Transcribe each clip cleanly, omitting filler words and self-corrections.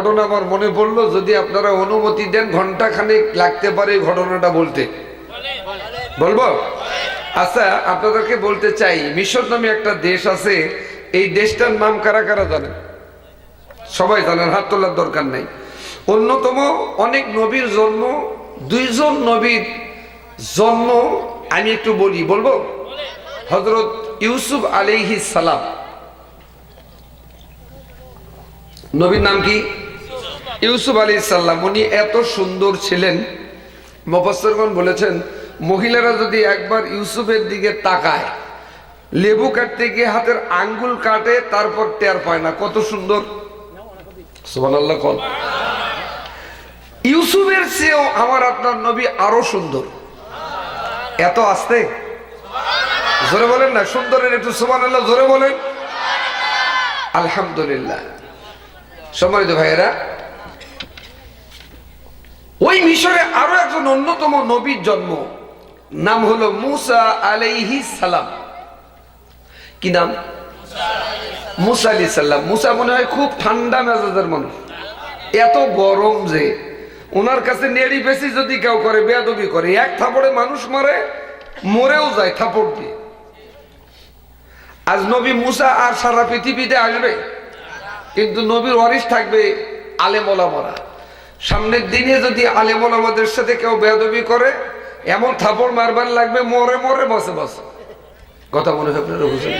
ঘটনা আমার মনে পড়লো, যদি আপনারা অনুমতি দেন ঘন্টা খানেক লাগতে পারে এই ঘটনাটা বলতে। বলবো? আচ্ছা, আপনাদেরকে বলতে চাই, মিশর নামে একটা দেশ আছে। এই দেশটার নাম কারা কারা জানেন? সবাই জানেন, হাত তোলার দরকার নাই। অন্যতম অনেক নবীর জন্ম, দুইজন নবীর জন্ম আমি একটু বলবো। হযরত ইউসুফ আলাইহিস সালাম, নবীর নাম কি? ইউসুফ আলাইহিস সালাম। উনি এত সুন্দর ছিলেন, মুফাসসিরগণ বলেছেন মহিলারা যদি একবার ইউসুফের দিকে তাকায়, লেবু কাটতে গিয়ে হাতের আঙ্গুল কাটে, তারপর টের পায় না কত সুন্দর। সুবহানাল্লাহ। কোন ইউসুফের চেয়েও আমার আপনার নবী আরো সুন্দর। এত আস্তে জোরে বলেন না, সুন্দরের একটু সুবহানাল্লাহ জোরে বলেন। আলহামদুলিল্লাহ। সম্মানিত ভাইয়েরা, ওই মিশরে আরো একজন অন্যতম নবীর জন্ম, নাম হলো মুসা আলাইহিস সালাম। কি নাম? মুসা আলাইহিস সালাম। মুসা মনে হয় খুব ঠান্ডা মেজাজের মানুষ, এত গরম যে ওনার কাছে নেড়ি বেশি যদি কেউ করে, বেয়াদবি করে, এক থাপড়ে মানুষ মরে, মরেও যায় থাপড় দিয়ে। আজ নবী মুসা আর সারা পৃথিবীতে আসবে, কিন্তু নবীর ওয়ারিস থাকবে আলেম ওলামারা। সামনের দিনে যদি আলেম ওলামাদের সাথে কেউ বেয়াদবি করে, এমন থাপড় মারবার লাগবে মরে মরে বসে বসে। কথা মনে হয় আপনারা বুঝেন?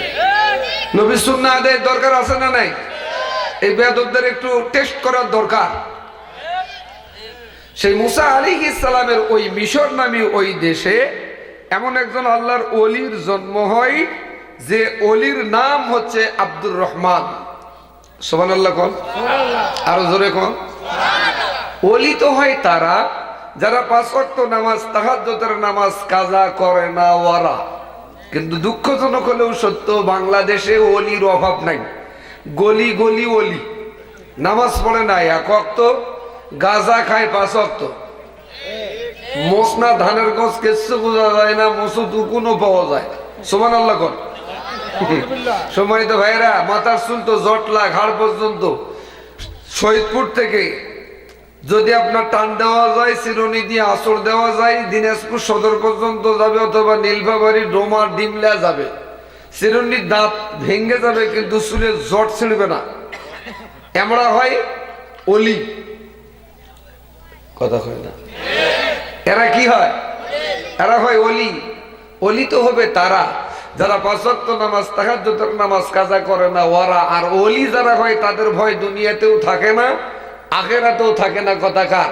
নবীর সুন্নাহ আদায়ের দরকার আছে না নাই? এই বেয়াদবদের একটু টেস্ট করার দরকার। সেই মুসা আলাইহিস সালামের ওই মিশর নামী ওই দেশে এমন একজন আল্লাহর ওলির জন্ম হয়, যে ওলির নাম হচ্ছে আব্দুর রহমান। সুবহানাল্লাহ। কোন আরো জোরে কোন। ওলি তো হয় তারা যারা 5 ওয়াক্ত নামাজ, তাহাজ্জুদের নামাজ কাজা করে না ওয়ারা। কিন্তু দুঃখজনক হলেও সত্য, বাংলাদেশে ওলির অভাব নাই। গলি গলি ওলি, নামাজ পড়ে না 1 ওয়াক্ত, গাঁজা খায় 5 ওয়াক্ত, মোসনা ধানের গছ কেসে বোঝা যায় না, মসুদ উকুনও পাওয়া যায়। সুবহানাল্লাহ। কোন সম্মানিত ভাইরা, মাথার চুল তো জটলা ঘাড় পর্যন্ত। শহীদপুর থেকে যদি আপনার টান দেওয়া যায়, চিরুনি দিয়ে আসর দেওয়া যায়, দিনাজপুর সদর পর্যন্ত যাবে, অথবা নীলফামারী ডোমা ডিমলা যাবে, চিরুনির দাঁত ভেঙে যাবে, কিন্তু চুলের জট ছিঁড়বে না। এমরা হয় অলি। কথা হয় না? এরা কি হয়? এরা হয় অলি। অলি তো হবে তারা যারা 5 ওয়াক্ত নামাজ, তাহাজ্জুদের নামাজ কাজা করে না ওয়ারা। আর অলি যারা হয় তাদের ভয় দুনিয়াতেও থাকে না, আখিরাতেও থাকে না। কথা কার?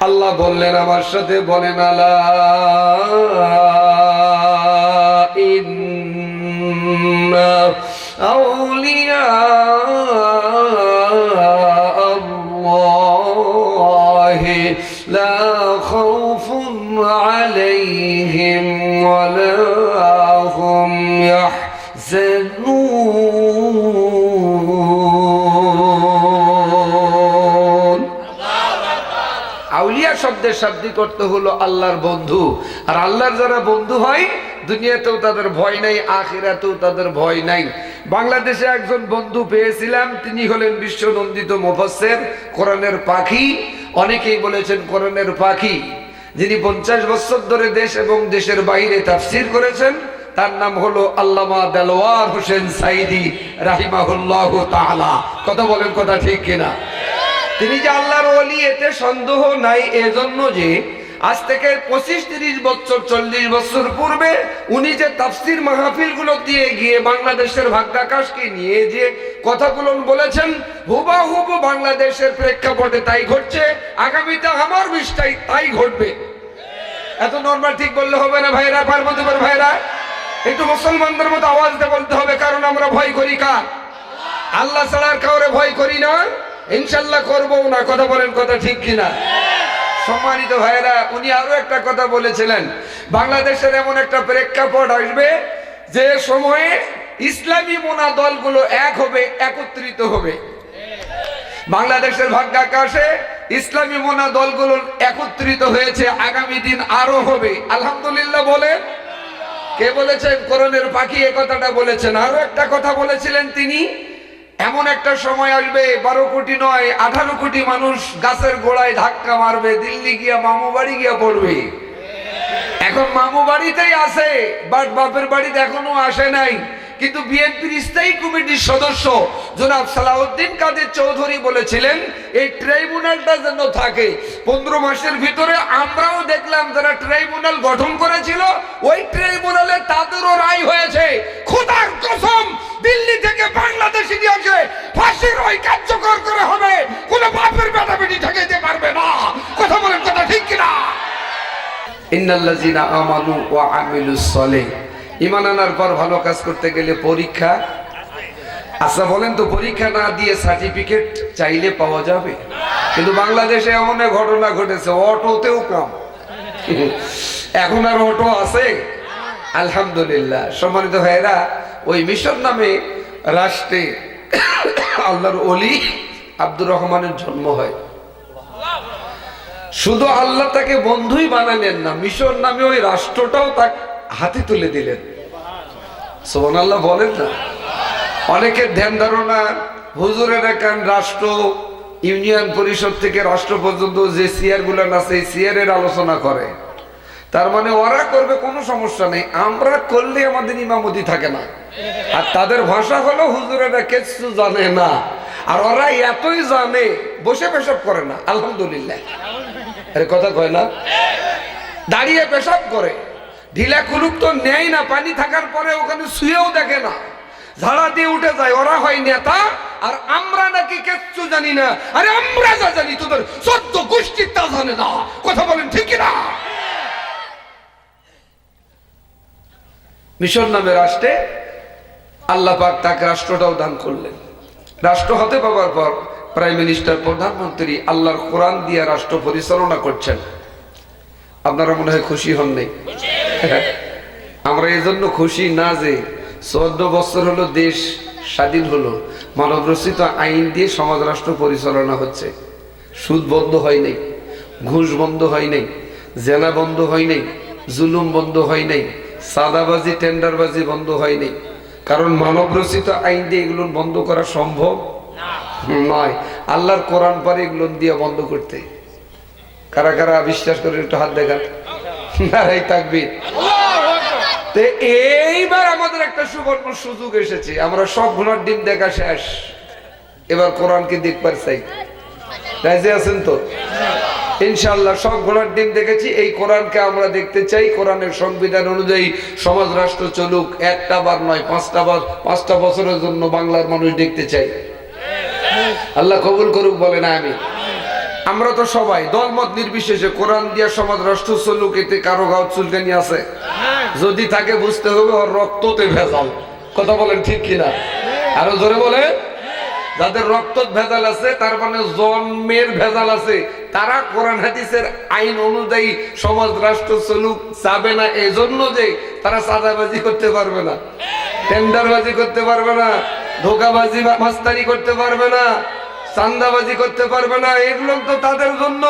আল্লাহ বললেন, আমার সাথে বলেন, আলা ইন্না আউলিয়া আল্লাহি লা খাউফুন আলাইহিম ওয়া লা হুম ইয়াহজানুন। আউলিয়া শব্দের শাব্দিক অর্থ হলো আল্লাহর বন্ধু। আর আল্লাহর যারা বন্ধু হয়, দুনিয়াতেও তাদের ভয় নাই, আখিরাতেও তাদের ভয় নাই। বাংলাদেশে একজন বন্ধু পেয়েছিলাম, তিনি হলেন বিশ্বনন্দিত মুফাসসির, কোরআনের পাখি। অনেকেই বলেছেন কোরআনের পাখি, যিনি 50 বছর ধরে দেশ এবং দেশের বাইরে তাফসীর করেছেন। তার নাম হলো আল্লামা দেলোয়ার হোসেন সাইদি রাহিমাহুল্লাহু তাআলা। কথা বলেন, কথা ঠিক কিনা? তিনি যে আল্লাহর ওলি এতে সন্দেহ নাই। এজন্য যে আজ থেকে 25-30 বছর 40 বছর পূর্বে উনি যে তাফসীর মাহফিলগুলো দিয়ে গিয়ে বাংলাদেশের ভাগ্যাকাশকে নিয়ে যে কথাগুলো বলেছেন, হুবহু বাংলাদেশের প্রেক্ষাপটে তাই ঘটছে, আগামীতে আমার বিষয়টাই তাই ঘটবে। এত নরমাল ঠিক বললে হবে না ভাইরা, পার্বতীপুর ভাইরা। একটু মুসলমানদের মতো আওয়াজ দিয়ে বলতে হবে, কারণ আমরা ভয় করি কার? আল্লাহ ছাড়া আর কাউরে ভয় করি না, ইনশাআল্লাহ করবো না। কথা বলেন, কথা ঠিক কিনা? সম্মানিত ভাইরা, উনি আরো একটা কথা বলেছিলেন, বাংলাদেশের এমন একটা প্রেক্ষাপট আসবে যে সময়ে ইসলামী মোনা দলগুলো এক হবে, একত্রিত হবে। বাংলাদেশের ভাগ্যাকাশে ইসলামী মোনা দলগুলো একত্রিত হয়েছে, আগামী দিন আরো হবে। আলহামদুলিল্লাহ বলে। কে বলেছেন? কোরআনের পাখি এ কথাটা বলেছেন। আরো একটা কথা বলেছিলেন তিনি, এমন একটা সময় আসবে 12 কোটি নয় 18 কোটি মানুষ গাছের গোড়ায় ধাক্কা মারবে, দিল্লি গিয়া মামু বাড়ি গিয়া পড়বে। এখন মামু বাড়িতেই আছে, বাট বাপের বাড়িতে এখনো আসে নাই। কিন্তু বিএনপির স্থায়ী কমিটির সদস্য জনাব সালাউদ্দিন কাদের চৌধুরী বলেছিলেন এই ট্রাইব্যুনালটা যেন থাকে। 15 মাসের ভিতরে আমরাও দেখলাম যারা ট্রাইব্যুনাল গঠন করেছিল ওই ট্রাইব্যুনালে তাদেরও রায় হয়েছে। খোদার কসম, দিল্লি থেকে বাংলাদেশ ইতিহাসে ফাঁসির ওই কার্যকর করে হবে, কোন বাপের বেটা বেটি ঠেকাইতে পারবে না। কথা বলেন, কথা ঠিক কিনা? ইন্নাল্লাযিনা আমানু ওয়া আমিলুস সলিহ, ঈমান আনার পর ভালো কাজ করতে গেলে পরীক্ষা। আচ্ছা বলেন তো, পরীক্ষা না দিয়ে সার্টিফিকেট চাইলে পাওয়া যাবে? কিন্তু বাংলাদেশে এমন এক ঘটনা ঘটেছে, অটোতেও কাম। এখন আর অটো আছে? আলহামদুলিল্লাহ। সম্মানিত ভাইরা, ওই মিশর নামে রাষ্ট্রে আল্লাহর ওলি আব্দুর রহমানের জন্ম হয়। শুধু আল্লাহ তাকে বন্ধুই বানালেন না, মিশর নামে ওই রাষ্ট্রটাও তাকে হাতে তুলে দিলেন। সুবহানাল্লাহ বলেন না? অনেকের ধ্যান ধারণা হুজুরের একান রাষ্ট্র, ইউনিয়ন পরিষদ থেকে রাষ্ট্র পর্যন্ত যে চেয়ার গুলো আছে এই চেয়ারের আলোচনা করে। তার মানে ওরা করবে কোনো সমস্যা নেই, আমরা করলে আমাদের ইমামতি থাকে না। আর তাদের ভাষা হলো হুজুরেরা কিছু জানে না, আর ওরা এতই জানে বসে পেশাব করে না। আলহামদুলিল্লাহ, এর কথা কয় না? দাঁড়িয়ে পেশাব করে, ঢিলা কুলুপ তো নেয় না, পানি থাকার পরে ওখানে শুয়েও দেখে না, ঝাড়া দিয়ে উঠে যায়। ওরা হয় নেতা, আর আমরা নাকি কিচ্ছু জানি না। আরে আমরা যা জানি তোদের 14 গোষ্ঠী তা জানে না। কথা বলেন ঠিক না? মিশর নামে রাষ্ট্রে আল্লাহ পাক তাকে রাষ্ট্রটাও দান করলেন। রাষ্ট্র হাতে পাওয়ার পর প্রাইম মিনিস্টার, প্রধানমন্ত্রী আল্লাহর কোরআন দিয়ে রাষ্ট্র পরিচালনা করছেন। আপনারা মনে হয় খুশি হন নাই? আমরা এই জন্য খুশি না যে 14 বছর হলো দেশ স্বাধীন হলো, মানব রচিত আইন দিয়ে সমাজ রাষ্ট্র পরিচালনা হচ্ছে। সুদ বন্ধ হয় নাই, ঘুষ বন্ধ হয় নাই, জেনা বন্ধ হয় নাই, জুলুম বন্ধ হয় নাই, সাদাবাজি টেন্ডারবাজি বন্ধ হয় নাই। কারণ মানব রচিত আইন দিয়ে এগুলো বন্ধ করা সম্ভব নয়। আল্লাহর কোরআন পারে এগুলো দিয়ে বন্ধ করতে। কারা কারা বিশ্বাস করে একটু হাত দেখান। নারায়ে তাকবীর। এইবার আমাদের একটা সুবর্ণ সুযোগ এসেছে, আমরা সব ঘোড়ার ডিম দেখা শেষ, এবার কোরআনকে দেখবার চাই। রাজি আছেন তো? ইনশাআল্লাহ সব ঘোড়ার ডিম দেখেছি, এই কোরআনকে আমরা দেখতে চাই। কোরআনের সংবিধান অনুযায়ী সমাজ রাষ্ট্র চলুক, একটা বার নয় 5টা বছরের জন্য বাংলার মানুষ দেখতে চাই। আল্লাহ কবুল করুক, বলে না আমি। আমরা তো সবাই দলমত নির্বিশেষে কোরআন দিয়া সমাজ রাষ্ট্র চলুক, এতে কারো গাও চুলকানি আছে? যদি থাকে বুঝতে হবে ওর রক্ততে ভেজাল। কথা বলেন ঠিক কিনা? আরো জোরে বলে। যাদের রক্ত ভেজাল আছে তার মানে জন্মের ভেজাল আছে, তারা কোরআন হাদিসের আইন অনুযায়ী সমাজ রাষ্ট্র চলুক চাবে না। এই জন্য যে তারা সাদাবাজি করতে পারবে না, টেন্ডারবাজি করতে পারবে না, ধোকাবাজি মাস্তানি করতে পারবে না, চান্দাবাজি করতে পারবে না। এগুলো তো তাদের জন্য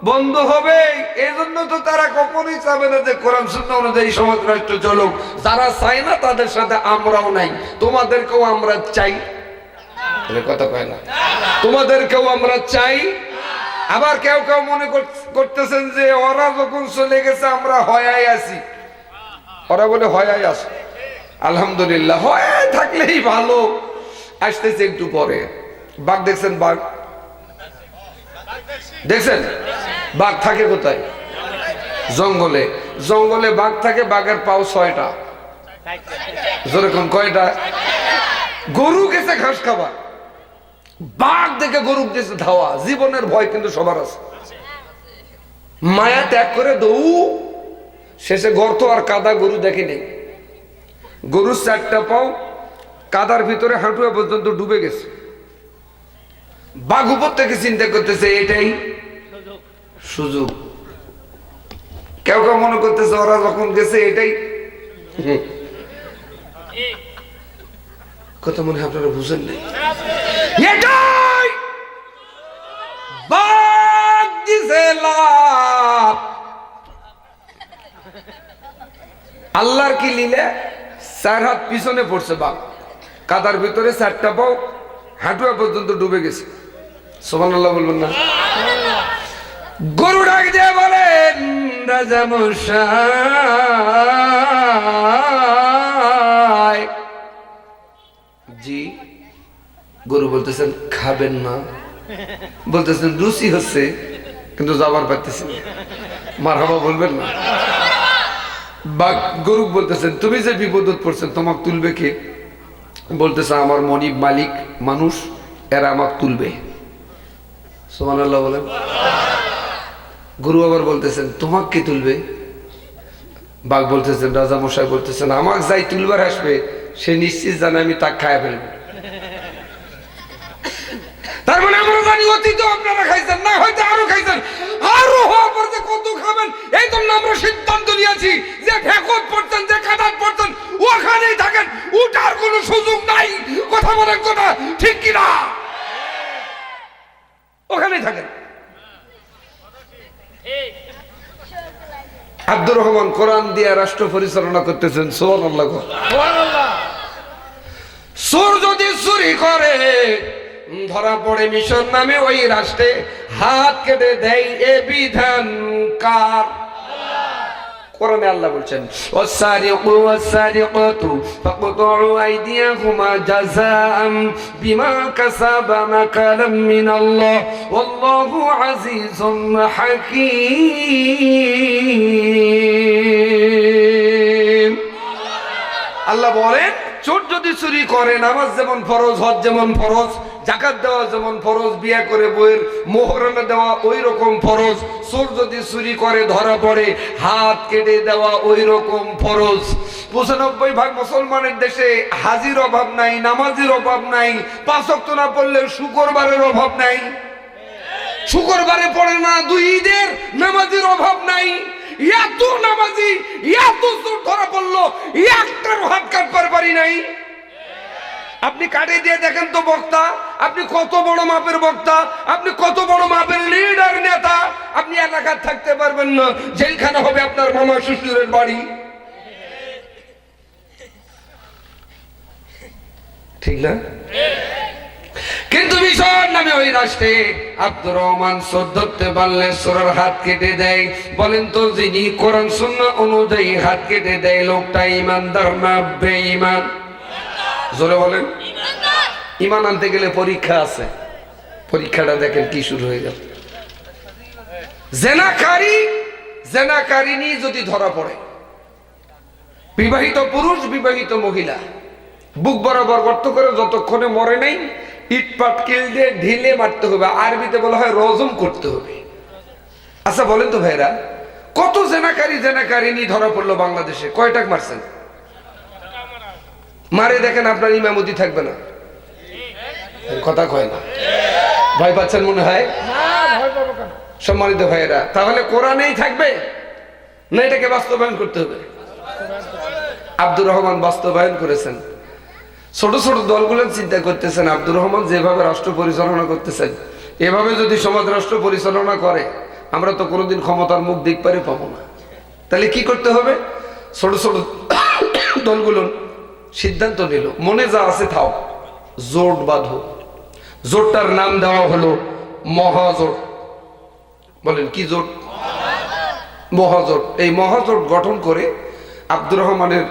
বন্ধ হবে। এই জন্য তো তারা কখনোই চাবে না যে কোরআন সুন্নাহ অনুযায়ী সমাজ রাষ্ট্র চলুক। যারা চায় না তাদের সাথে আমরাও নাই, তোমাদেরকেও আমরা চাই। কথা কয় না? তোমাদেরকেও আমরা চাই। আবার কেউ কেউ মনে করতেছেন যে ওরা যখন চলে গেছে আমরা হয়াই আছি। ওরা বলে হয়াই আছে। আলহামদুলিল্লাহ, হয়াই থাকলেই ভালো। আসতেছে একটু পরে। বাঘ দেখছেন? বাঘ দেখছেন? বাঘ থাকে কোথায়? জঙ্গলে। জঙ্গলে বাঘ থাকে, বাঘের পাও 6টা। যেরকম কয়টা? গরু গেছে ঘাস খাবার, বাঘ দেখে গরু গেছে ধাওয়া। জীবনের ভয় কিন্তু সবার আছে। মায়া ত্যাগ করে দৌড়, শেষে গর্ত আর কাদা গরু দেখে নেই। গরুর 4টা পাও কাদার ভিতরে হাঁটুয়া পর্যন্ত ডুবে গেছে। বাঘ উপর থেকে চিন্তা করতেছে এটাই সুযোগ। কেউ কেউ মনে করতেছে ওরা যখন গেছে এটাই। কথা মনে হয় আপনারা বুঝেন নাই। এটাই বাঘ দিছে লাভ। আল্লাহর কি লীলা, 4 হাত পিছনে পড়ছে বাঘ, কাদার ভিতরে 4টা পাও হাঁটুয়া পর্যন্ত ডুবে গেছে। সুবহানাল্লাহ বলবেন না? গরু ডাক দিয়ে বলেন, রাজা মশাই। জি। গরু বলতেছেন খাবেন না, বলতেছেন রুচি হচ্ছে কিন্তু যাবার পারতেছি না। মারহাবা বলবেন না? বা গরু বলতেছেন তুমি যে বিপদত পড়ছেন তোমাকে তুলবে কে? বলতেছে আমার মনিব মালিক মানুষ, এরা আমাকে তুলবে। সুবহানাল্লাহ বলেন। গুরু আবার বলতেছেন তোমাকে কে তুলবে? বাঘ বলতেছেন, রাজা মশাই বলতেছেন আমাকে যাই তুলবার আসবে সে নিশ্চিত জানে আমি তাকে খায় ফেলবো। তার মানে আমরা জানি অতীত আপনারা খাইছেন, না হয়তো আরো খাইছেন, আরো হওয়ার পর যে কত খাবেন এই জন্য আমরা সিদ্ধান্ত নিয়েছি যে ফেকত পড়ছেন, যে কাদাত পড়ছেন ওখানেই থাকেন, উঠার কোনো সুযোগ নাই। কথা বলেন, কথা ঠিক কিনা? ওখানেই থাকেন। আব্দুর রহমান কোরআন দিয়ে রাষ্ট্র পরিচালনা করতেছেন। সুবহানাল্লাহ। চোর যদি চুরি করে ধরা পড়ে মিশর নামে ওই রাষ্ট্রে হাত কেটে দেয় এ বিধান কার? কোরআনে আল্লাহ বলছেন ওয়াসারিকু ওয়াসারিকাতু ফাকতাউ আইদিয়াহুমা জাযাআন বিমা কাসাবা নাকালাম মিনাল্লাহ ওয়াল্লাহু আজিজুন হাকীম। আল্লাহ বলেন চোর যদি চুরি করে, নামাজ যেমন ফরজ, হজ যেমন ফরজ, যাকাত দেওয়া যেমন ফরজ, বিয়ে করে বইয়ের মোহরানা দেওয়া ওই রকম ফরজ, চোর যদি চুরি করে ধরা পড়ে হাত কেটে দেওয়া ওই রকম ফরজ। ৯৫% মুসলমানের দেশে হাজির অভাব নাই, নামাজের অভাব নাই, ৫ ওয়াক্ত না পড়লে শুক্রবারের অভাব নাই, শুক্রবারে পড়ে না, ২ ঈদের নামাজের অভাব নাই। এত নামাজি এত চোর ধরা পড়লো, একটার হাত কাটবার পারি নাই। আপনি কাটে দিয়ে দেখেন তো বক্তা, আপনি কত বড় মাপের বক্তা, আপনি কত বড় মাপের লিডার নেতা, আপনি এলাকার থাকতে পারবেন না, জেলখানা হবে আপনার মামা শ্বশুরের বাড়ি। ঠিক না? কিন্তু মিশর নামে ওই রাষ্ট্রে আব্দুর রহমান চোর ধরতে পারলে চোরের হাত কেটে দেয়। বলেন তো যিনি কোরআন সুন্নাহ অনুযায়ী হাত কেটে দেয় লোকটা ইমানদার না বেঈমান? জোরে বলেন। ঈমান আনতে গেলে পরীক্ষা আছে, পরীক্ষাটা দেখেন কি শুরু হয়ে গেল। জেনাকারিনী যদি ধরা পড়ে, বিবাহিত পুরুষ বিবাহিত মহিলা বুক বরাবর গর্ত করে যতক্ষণে মরে নাই ইট পাটকেল দিয়ে ঢিলে মারতে হবে, আরবিতে বলা হয় রজম করতে হবে। আচ্ছা বলেন তো ভাইরা, কত জেনাকারিনী ধরা পড়লো বাংলাদেশে? কয়টাক মারছেন? মারে দেখেন আপনার ইমামতি থাকবে না। কথা কয় না, ভয় পাচ্ছেন মনে হয়? সম্মানিত ভাইয়েরা, তাহলে কোরআনেই থাকবে না এটাকে বাস্তবায়ন করতে হবে? আব্দুর রহমান বাস্তবায়ন করেছেন। ছোট ছোট দলগুলো চিন্তা করতেছেন আব্দুর রহমান যেভাবে রাষ্ট্র পরিচালনা করতেছেন, এভাবে যদি সমাজ রাষ্ট্র পরিচালনা করে আমরা তো কোনোদিন ক্ষমতার মুখ দিক পারে পাবো না। তাহলে কি করতে হবে? ছোট ছোট দলগুলো সিদ্ধান্ত নিল, মনে যা আছে থাও, জোট বাঁধো। জোটটার নাম দেওয়া হলো মহাজোট। বলেন কি জোট? মহাজোট। এই মহাজোট গঠন করে আব্দুর রহমানের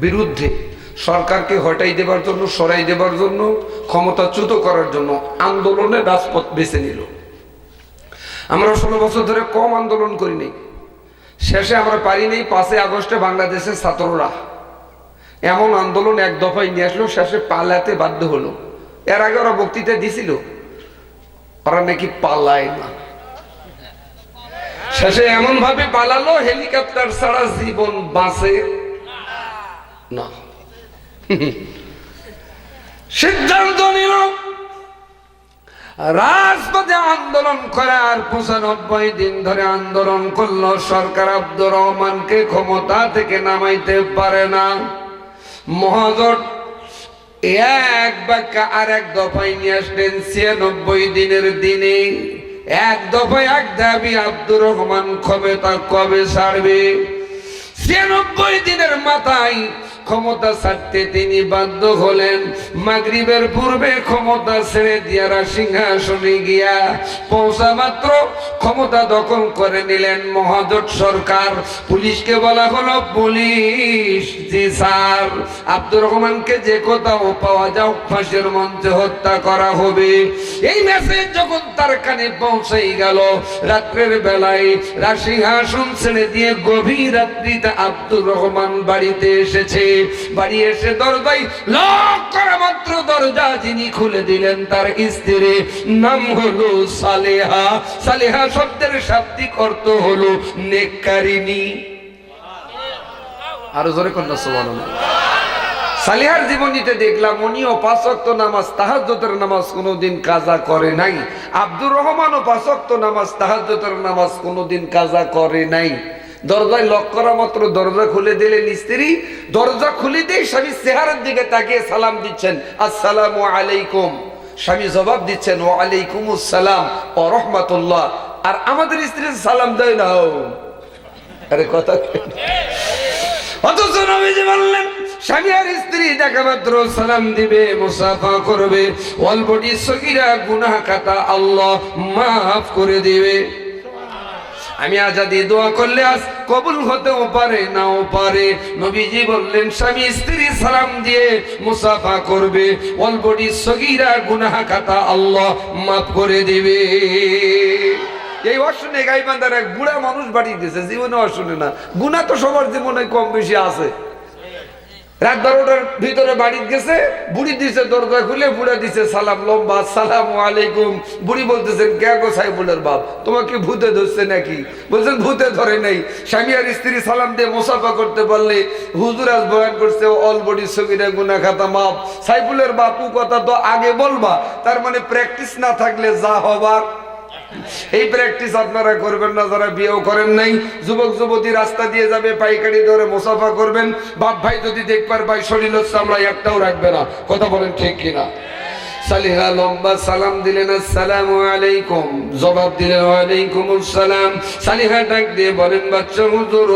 বিরুদ্ধে সরকারকে হটাই দেবার জন্য, সরাই দেবার জন্য, ক্ষমতাচ্যুত করার জন্য আন্দোলনের রাজপথ বেছে নিল। আমরা 16 বছর ধরে কম আন্দোলন করিনি, শেষে আমরা পারিনি 5 আগস্টে বাংলাদেশের ছাত্ররা এমন আন্দোলন এক দফায় নিয়ে আসলো, শেষে পালাতে বাধ্য হলো। এর আগে ওরা বক্তৃতা দিছিল ওরা নাকি পালায় না, শেষে এমন ভাবে পালালো হেলিকপ্টার ছাড়া জীবন বাঁচে না। সিদ্ধান্ত নিল রাজপথে আন্দোলন করার। 95 দিন ধরে আন্দোলন করলো, সরকার আব্দুর রহমানকে ক্ষমতা থেকে নামাইতে পারে না। মহাজোট এক বাক্যা আর এক দফায় নিয়ে আসলেন 96 দিনের দিনে। এক দফায় এক দাবি, আব্দুর রহমান ক্ষমতা কবে ছাড়বে? 96 দিনের মাথায় ক্ষমতা ছাড়তে তিনি বাধ্য হলেন। মাগরিবের পূর্বে ক্ষমতা ছেড়ে দিয়া সিংহাসনে গিয়া পৌঁছা মাত্র ক্ষমতা দখল করে নিলেন মহাজোট সরকার। পুলিশকে বলা হলো, পুলিশ জি স্যার, আব্দুর রহমানকে যে কোথাও পাওয়া যাও ফাঁসির মঞ্চে হত্যা করা হবে। এই মেসেজ যখন তার কানে পৌঁছাই গেল, রাত্রের বেলায় সিংহাসন ছেড়ে দিয়ে গভীর রাত্রিতে আব্দুর রহমান বাড়িতে এসেছে। বাড়ি এসে দরজায় লক করা মাত্র দরজা যিনি খুলে দিলেন তার স্ত্রী, নাম হলো সালেহা। সালেহা শব্দের শাব্দিক অর্থ হলো নেককারিনী। আরো জোরে কন্যা সুবহানাল্লাহ। সালেহার জীবনীতে দেখলাম উনিও 5 ওয়াক্ত নামাজ তাহাজ্জুদের নামাজ কোনোদিন কাজা করে নাই। আব্দুর রহমানও 5 ওয়াক্ত নামাজ তাহাজ্জুদের নামাজ কোনোদিন কাজা করে নাই। দরজায় লক করা মাত্র দরজা খুলে দিলেন স্ত্রী। দরজা খুলে দিয়ে স্বামী চেহারার দিকে তাকিয়ে সালাম দিচ্ছেন, আসসালামু আলাইকুম। স্বামী জবাব দিচ্ছেন, ওয়া আলাইকুমুস সালাম ওয়া রাহমাতুল্লাহ। আর আমাদের স্ত্রী সালাম দেয় না। আরে কথা অথচ নবীজি বললেন, স্বামী আর স্ত্রী দেখা মাত্র সালাম দিবে, মুসাফা করবে, অল্পটি সগীরা গুনাহ খাতা আল্লাহ মাফ করে দিবে। আমি আজাদি দোয়া করলে আজ কবুল হতেও পারে নাও পারে। নবীজি বললেন, স্বামী স্ত্রী সালাম দিয়ে মুসাফা করবে, অল্পটি সগীরা গুনাহ খাতা আল্লাহ মাফ করে দিবে। এই অশুনে গাইবান্ধার এক বুড়া মানুষ বাড়ি দিয়েছে, জীবনে অশুনে না। গুনাহ তো সবার জীবনে কম বেশি আছে। রাত 12টার ভিতরে বাড়ি গেছে, বুড়ি দিছে দরজা খুলে, বুড়া দিছে সালাম লম্বা, আসসালামু আলাইকুম। বুড়ি বলতেছেন, কে গো সাইবুলের বাপ, তোমাকে ভূতে ধরছে নাকি? বলছেন, ভূতে ধরে নাই। স্বামী আর স্ত্রী সালাম দিয়ে মুসাফা করতে পারলে হুজুর আজ বয়ান করছে অল বডি সগীরা গুনাহ খাতা মাফ। সাইবুলের বাপু কথা তো আগে বলবা, তার মানে প্র্যাকটিস না থাকলে যা হবার। এই প্র্যাকটিস আপনারা করবেন না যারা বিয়েও করেন নাই। যুবক যুবতী রাস্তা দিয়ে যাবে, পাইকারি দরে মুসাফা করবেন, বাপ ভাই যদি দেখবার ভাই শরীর চামড়া একটাও রাখবে না। কথা বলেন ঠিক কিনা? সালেহা লম্বা সালাম দিলেন, আসসালামু আলাইকুম। জবাব দিলেন, ওয়ালাইকুমুস সালাম। সালেহা ডাক দিয়ে বলেন, বাচ্চা হুজুর।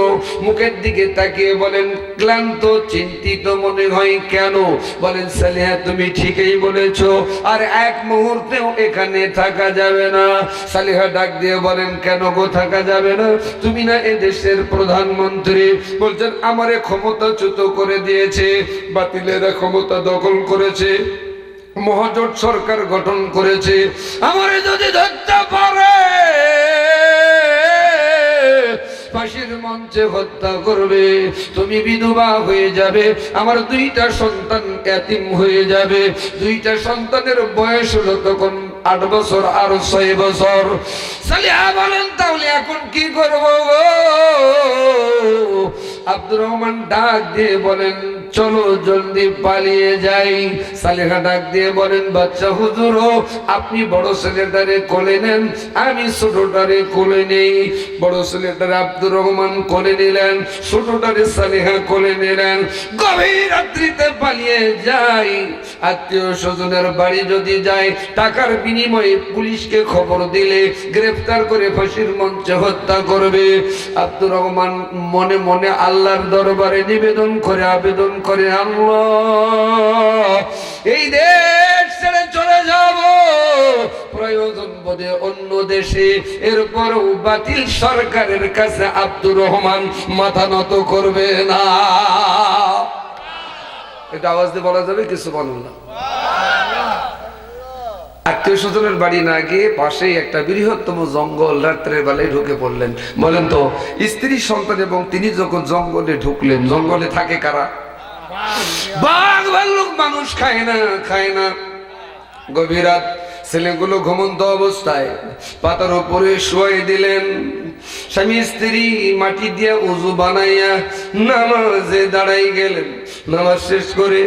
মুখের দিকে তাকিয়ে বলেন, ক্লান্ত চিন্তিত মনে হয় কেন? বলেন, সালেহা তুমি ঠিকই বলেছো, আর এক মুহূর্তেও এখানে থাকা যাবে না। সালেহা ডাক দিয়ে বলেন, কেন গো থাকা যাবে না? তুমি না এ দেশের প্রধানমন্ত্রী। বলছেন, আমারে ক্ষমতাচ্যুত করে দিয়েছে, বাতিলেরা ক্ষমতা দখল করেছে, মহাজোট সরকার গঠন করেছে, আমারে যদি ধরতে পারে ফাঁসির মঞ্চে হত্যা করবে। তুমি বিধবা হয়ে যাবে, আমার 2টা সন্তান এতিম হয়ে যাবে। 2টা সন্তানের বয়স হলো তখন 8 বছর আর 6 বছর। সালেহা বলেন, তাহলে এখন কি করব গো? আব্দুর রহমান ডাক দিয়ে বলেন, চলো জলদি পালিয়ে যাই। সালেহা ডাক দিয়ে বলেন, বাচ্চা হুজুর, আপনি বড় ছেলেটারে কোলে নেন, আমি ছোটটারে কোলে নেই। বড় ছেলেটারে আব্দুর রহমান কোলে নিলেন, ছোটটারে সালেহা কোলে নিলেন। গভীর রাত্রিতে পালিয়ে যাই। আত্মীয় স্বজনের বাড়ি যদি যায়, টাকার বিনিময়ে পুলিশকে খবর দিলে গ্রেফতার করে ফাঁসির মঞ্চে হত্যা করবে। আব্দুর রহমান মনে মনে আল্লাহর দরবারে নিবেদন করে, আবেদন করে, আল্লাহ, এই দেশ ছেড়ে চলে যাব, প্রয়োজন বোধে অন্য দেশে। এরপরও বাতিল সরকারের কাছে আব্দুর রহমান মাথা নত করবে না। এটা আওয়াজ দিয়ে বলা যাবে কিছু বলুন না। আত্মীয় স্বজনের বাড়ি না গিয়ে পাশেই একটা বৃহত্তম জঙ্গল, রাত্রের বেলায় ঢুকে পড়লেন। বলেন তো, স্ত্রী সন্তান এবং তিনি যখন জঙ্গলে ঢুকলেন, জঙ্গলে থাকে কারা? বাঘ ভাল্লুক, মানুষ খায় না, খায় না। গভীর রাত, ছেলেগুলো ঘুমন্ত অবস্থায় পাতার উপরে শুয়াই দিলেন। স্বামী স্ত্রী মাটি দিয়ে উজু বানাইয়া নামাজে দাঁড়াই গেলেন। নামাজ শেষ করে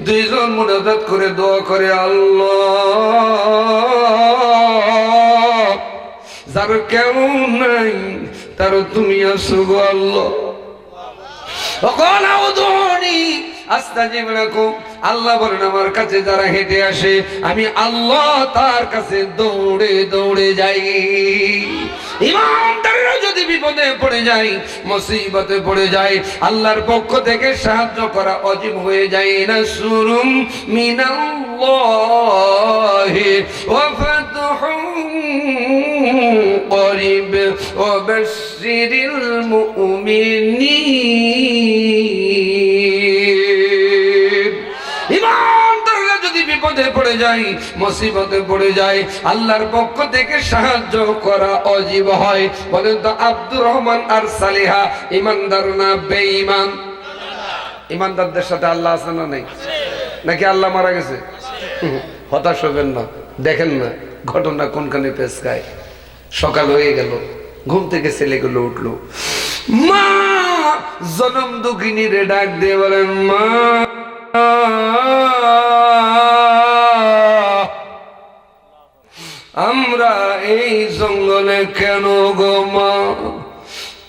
2জন মুনাজাত করে দোয়া করে, আল্লাহ, যার কেমন নাই তার তুমি আছো গো আল্লাহ। আল্লাহ বলেন, আমার কাছে যারা হেঁটে আসে, আমি আল্লাহ তার কাছে দৌড়ে দৌড়ে যাই। ইমানদারেরা যদি বিপদে পড়ে যায়, মুসিবতে পড়ে যায়, আল্লাহর পক্ষ থেকে সাহায্য করা ওয়াজিব হয়ে যায়। নাসরুম মিনাল্লাহি ওয়া ফাতহুন করিব ওয়া বাশশিরিল মুমিনিন। ইমানদাররা যদি বিপদে পড়ে যায়, মুসিবতে পড়ে যায়, আল্লাহর পক্ষ থেকে সাহায্য করা ওয়াজিব হয়। বলেন তো আব্দুর রহমান আর সালেহা ইমানদার না বেঈমান? ইমানদারদের সাথে আল্লাহ আছে না নাই? নাকি আল্লাহ মারা গেছে? হতাশ হবেন না, দেখেন না ঘটনা কোনখানে পেছকায়। সকাল হয়ে গেল, ঘুম থেকে ছেলেগুলো উঠলো, মা জনম দুঃখিনী রে ডাক দিয়ে বলেন, মা আমরা এই জঙ্গলে কেন গো মা?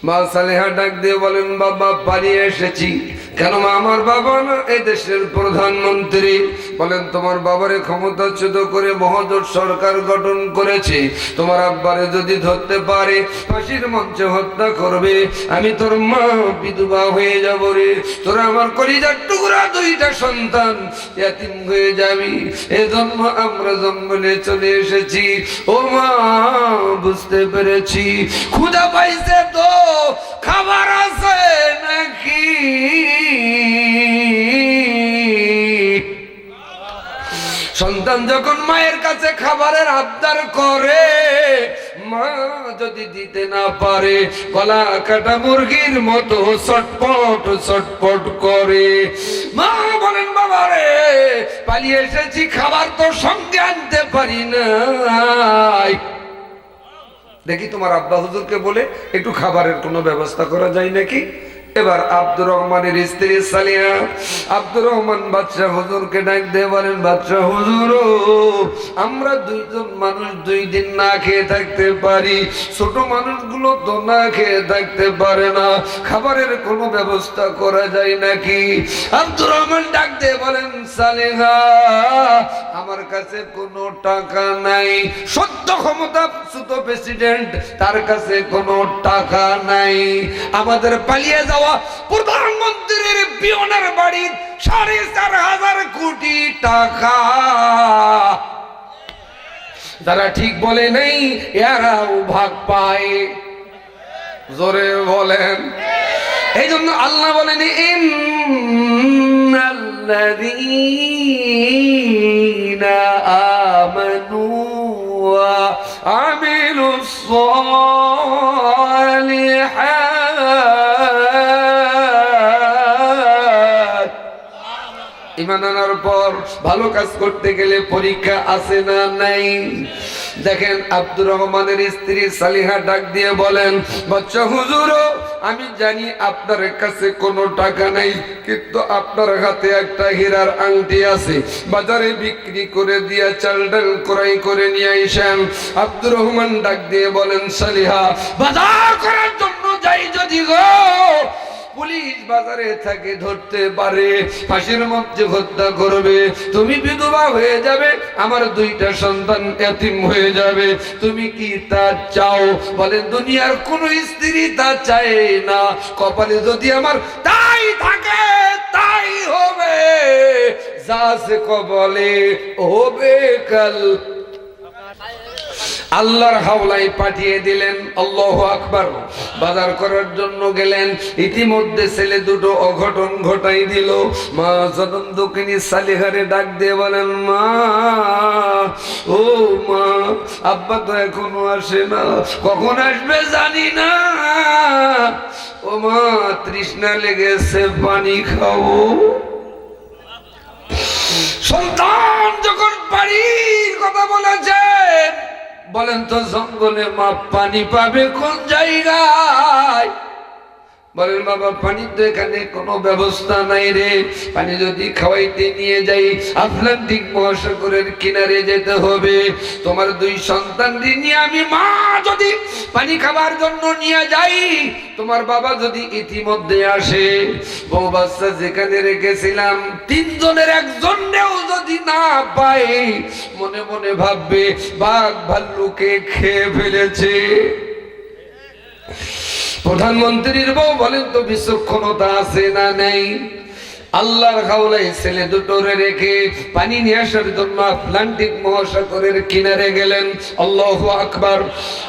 মা সালেহা ডাক দিয়ে বলেন, বাবা পালিয়ে এসেছি। কেন মা? আমার বাবা না এই দেশের প্রধানমন্ত্রী। বলেন, তোমার বাবারে ক্ষমতাচ্যুত করে মহাজোট সরকার গঠন করেছে। তোমার আব্বারে যদি ধরতে পারে ফাঁসির মঞ্চে হত্যা করবে। আমি তোর মা বিধবা হয়ে যাব রে। তোরা আমার কলিজার টুকরা দুইটা সন্তান ইয়াতিম হয়ে যাবি। এজন্য আমরা জঙ্গলে চলে এসেছি। ও মা বুঝতে পেরেছি, ক্ষুধা পাইছে তো খাবার আছে নাকি? সন্তান যখন মায়ের কাছে খাবারের আবদার করে, মা যদি দিতে না পারে গলা কাটা মুরগির মতো ছটপট ছটপট করে। মা বলেন, বাবা রে পালিয়ে এসেছি, খাবার তো সঙ্গে আনতে পারি না। দেখি তোমার আব্বা হুজুরকে বলে একটু খাবারের কোনো ব্যবস্থা করা যায় নাকি। এবার আব্দুর রহমানের স্ত্রী সালিহা আব্দুর রহমান বাদশাহ হুজুরকে ডাক দিয়ে বলেন, বাদশাহ হুজুর, আমরা দুইজন মানুষ 2 দিন না খেয়ে থাকতে পারি, ছোট মানুষগুলো তো না খেয়ে থাকতে পারে না, খাবারের কোনো ব্যবস্থা করা যায় নাকি? আব্দুর রহমান ডাক দিয়ে বলেন, সালিহা আমার কাছে কোনো টাকা নাই। সত্য ক্ষমতাচ্যুত প্রেসিডেন্ট, তার কাছে কোনো টাকা নাই। আমাদের পালিয়ে যাওয়া প্রধানমন্ত্রীর পিয়নের বাড়ির 4,500 কোটি টাকা। যারা ঠিক বলে নেই এরাও ভাগ পায়। জোরে বলেন। এই জন্য আল্লাহ বলেন, ইন্নাল্লাযীনা আমানু ওয়া আমিলুস সালিহাত। ঈমান আনার পর ভালো কাজ করতে গেলে পরীক্ষা আছে না নাই? দেখেন আব্দুর রহমানের স্ত্রী সালিহা ডাক দিয়ে বলেন, বাদশা হুজুর, আমি জানি আপনার কাছে কোনো টাকা নাই, কিন্তু আপনার হাতে একটা হীরার আংটি আছে, বাজারে বিক্রি করে দিয়া চাল ডাল ক্রয় করে নিয়ে আইসেন। আব্দুর রহমান ডাক দিয়ে বলেন, সালিহা বাজার করার জন্য যাই যদি গো, পুলিশ বাজারে থাকে ধরতে পারে, ফাঁসির মঞ্চে হত্যা করবে, তুমি বিধবা হয়ে যাবে, আমার 2টা সন্তান এতিম হয়ে যাবে, তুমি কি তা চাও? বলেন, দুনিয়ার কোন স্ত্রী তা চায় না। কপালে যদি আমার তাই থাকে তাই হবে, যা সে কপালে হবে কাল। আল্লাহর হাওলায় পাঠিয়ে দিলেন। আল্লাহু আকবার। বাজার করার জন্য গেলেন, ইতিমধ্যে ছেলে দুটো অঘটন ঘটাই দিল। মা জনম দুঃখিনী সালিহারে ডাক দিয়ে বলেন, মা ও মা, আব্বা তো এখনো আসে না, কখন আসবে জানি না। ও মা তৃষ্ণা লেগেছে, পানি খাও। সন্তান যখন বাড়ির কথা বলেছেন, বলেন তো জঙ্গলে মা পানি পাবে কোন জায়গায়? বলেন, বাবা পানি তো এখানে কোনো ব্যবস্থা নাই রে। পানি যদি খাওয়াইতে নিয়ে যাই আটলান্টিক মহাসাগরের কিনারে যেতে হবে। তোমার 2 সন্তান নিয়ে আমি মা যদি পানি খাবার জন্য নিয়ে যাই, তোমার বাবা যদি ইতিমধ্যে আসে, বউ বাচ্চা যেখানে রেখেছিলাম 3 জনের একজনেও যদি না পাই, মনে মনে ভাববে বাঘ ভাল্লুকে খেয়ে ফেলেছে। প্রধানমন্ত্রীর বউ বলেন তো বিচক্ষণতা আছে না নেই? আল্লাহর হাওলায় ছেলে দুটোরে রেখে পানি নিয়ে আসার জন্য আটলান্টিক মহাসাগরের কিনারে গেলেন। আল্লাহু আকবার।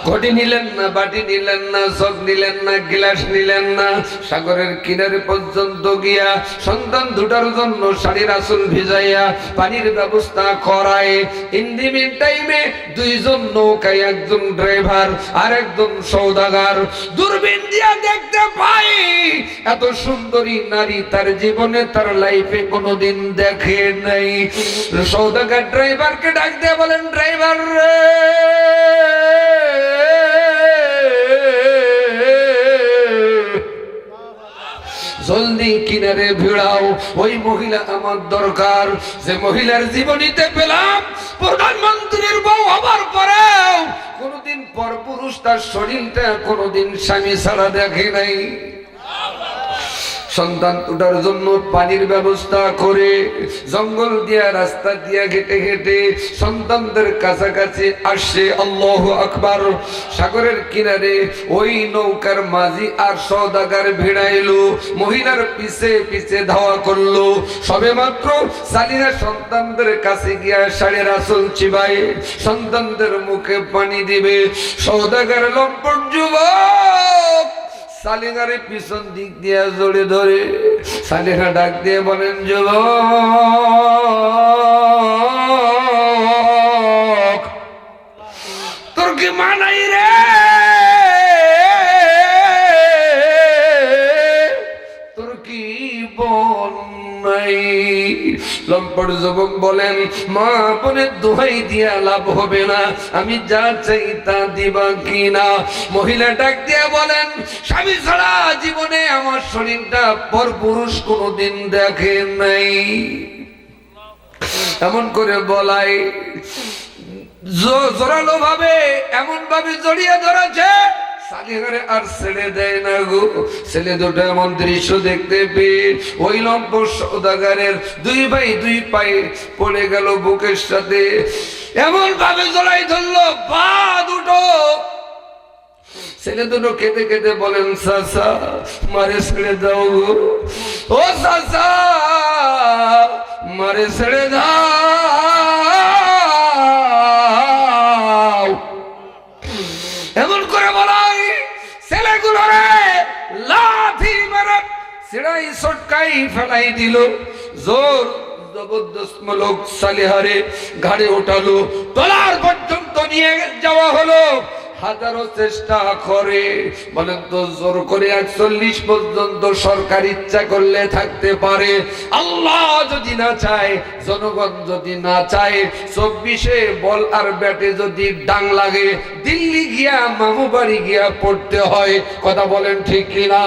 ঘটি নিলেন না, বাটি নিলেন না, জগ নিলেন না, গ্লাস নিলেন না। সাগরের কিনারে পর্যন্ত গিয়া সন্তান দুটার জন্য শাড়ির আঁচল ভিজাইয়া পানির ব্যবস্থা করায়। ইন দি মিন টাইমে দুইজন নৌকায়, একজন ড্রাইভার আর একজন সওদাগর দূরবীন দিয়া দেখতে পাই এত সুন্দরী নারী তার জীবনে, তার লাইফে কোনোদিন দেখে নাই। সওদাগর ড্রাইভারকে ডাক দিয়ে বলেন, ড্রাইভার রে, জলদি কিনারে ভিড়াও, ওই মহিলা আমার দরকার। যে মহিলার জীবনীতে পেলাম প্রধানমন্ত্রীর বউ হবার পরেও কোনোদিন পরপুরুষ তার শরীরটা কোনোদিন স্বামী ছাড়া দেখে নাই। সন্তান দুটার জন্য পানির ব্যবস্থা করে জঙ্গল দিয়া, রাস্তা দিয়া হেঁটে হেঁটে সন্তানদের কাছাকাছি আসছে। আল্লাহু আকবার। সাগরের কিনারে ওই নৌকার মাঝি আর সওদাগর ভিড়াইলো, মহিলার পিছে পিছে ধাওয়া করলো। সবে মাত্র সালিনা সন্তানদের কাছে গিয়া শাড়ির আঁচল চিবাই সন্তানদের মুখে পানি দিবে। সওদাগর লম্পট যুবক সালিনারে পিছন দিক দিয়ে জড়ে ধরে সালিনা ডাক দিয়ে বলেন, যুবক তোর কি মানাই রে? তোর কি বোন নাই? লম্পট যুবক বলেন, মা বোনের দোহাই দিয়া লাভ হবে না, আমি যা চাই তা দিবা কিনা? মহিলা ডাক দিয়া বলেন, স্বামী ছাড়া জীবনে আমার শরীরটা পরপুরুষ কোনোদিন দেখে নাই। এমন করে বলাই জোরালো ভাবে, এমন ভাবে জড়িয়ে ধরেছে সালিহারে আর ছেড়ে দেয় না গো। ছেলে দুটো এমন দৃশ্য দেখতে পেয়ে ওই লম্পট সওদাগরের দুই ভাই দুই পায়ে পড়ে গেল বুকের সাথে, এমন ভাবে জড়াই ধরলো পা দুটো। ছেলে দুটো কেঁদে কেঁদে বলেন, চাচা মারে ছেড়ে দাও গো, ও চাচা মারে ছেড়ে দাও। এমন করে বলাই ছেলেগুলো রে লাথি মেরে ছিড়াই সটকাই ফেলাই দিল। জোর জবরদস্ত মূলক সালিহারে ঘাড়ে ওঠালো, টলার পর্যন্ত নিয়ে যাওয়া হলো। হাজারো চেষ্টা করে, বলেন তো জোর করে ৪১ পর্যন্ত সরকার ইচ্ছা করলে থাকতে পারে, আল্লাহ যদি না চায়, জনগণ যদি না চায়, ২৪-এ বল আর ব্যাটে যদি ডাং লাগে দিল্লি গিয়া মামু বাড়ি গিয়া পড়তে হয়। কথা বলেন ঠিক কিনা?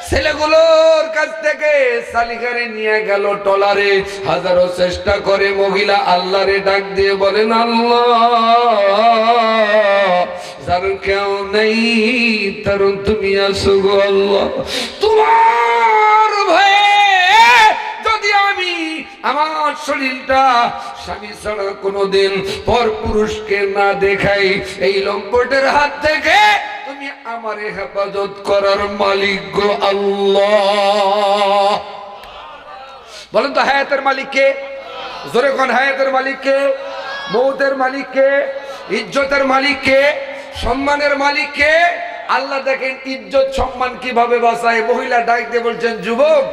ছেলেগুলোর কাছ থেকে সালিকারে নিয়ে গেল টলারে। হাজারো চেষ্টা করে মহিলা আল্লাহরে ডাক দিয়ে বলেন, আল্লাহ যার কেউ নেই তার তুমি আসো গো আল্লাহ, তোমার ভয়ে যদি আমি আমার শরীরটা স্বামী ছাড়া কোনোদিন পর পুরুষকে না দেখাই, এই লম্পটের হাত থেকে তুমি আমারে হেফাজত করার মালিক গো আল্লাহ। বলেন তো হায়াতের মালিক কে? জোরে কোন হায়াতের মালিক কে? মৌতের মালিক কে? ইজ্জতের মালিক কে? সম্মানের মালিক কে? আল্লাহ দেখেন ইজ্জত সম্মান কিভাবে বাঁচায়। মহিলা ডাক দিয়ে বলছেন, যুবক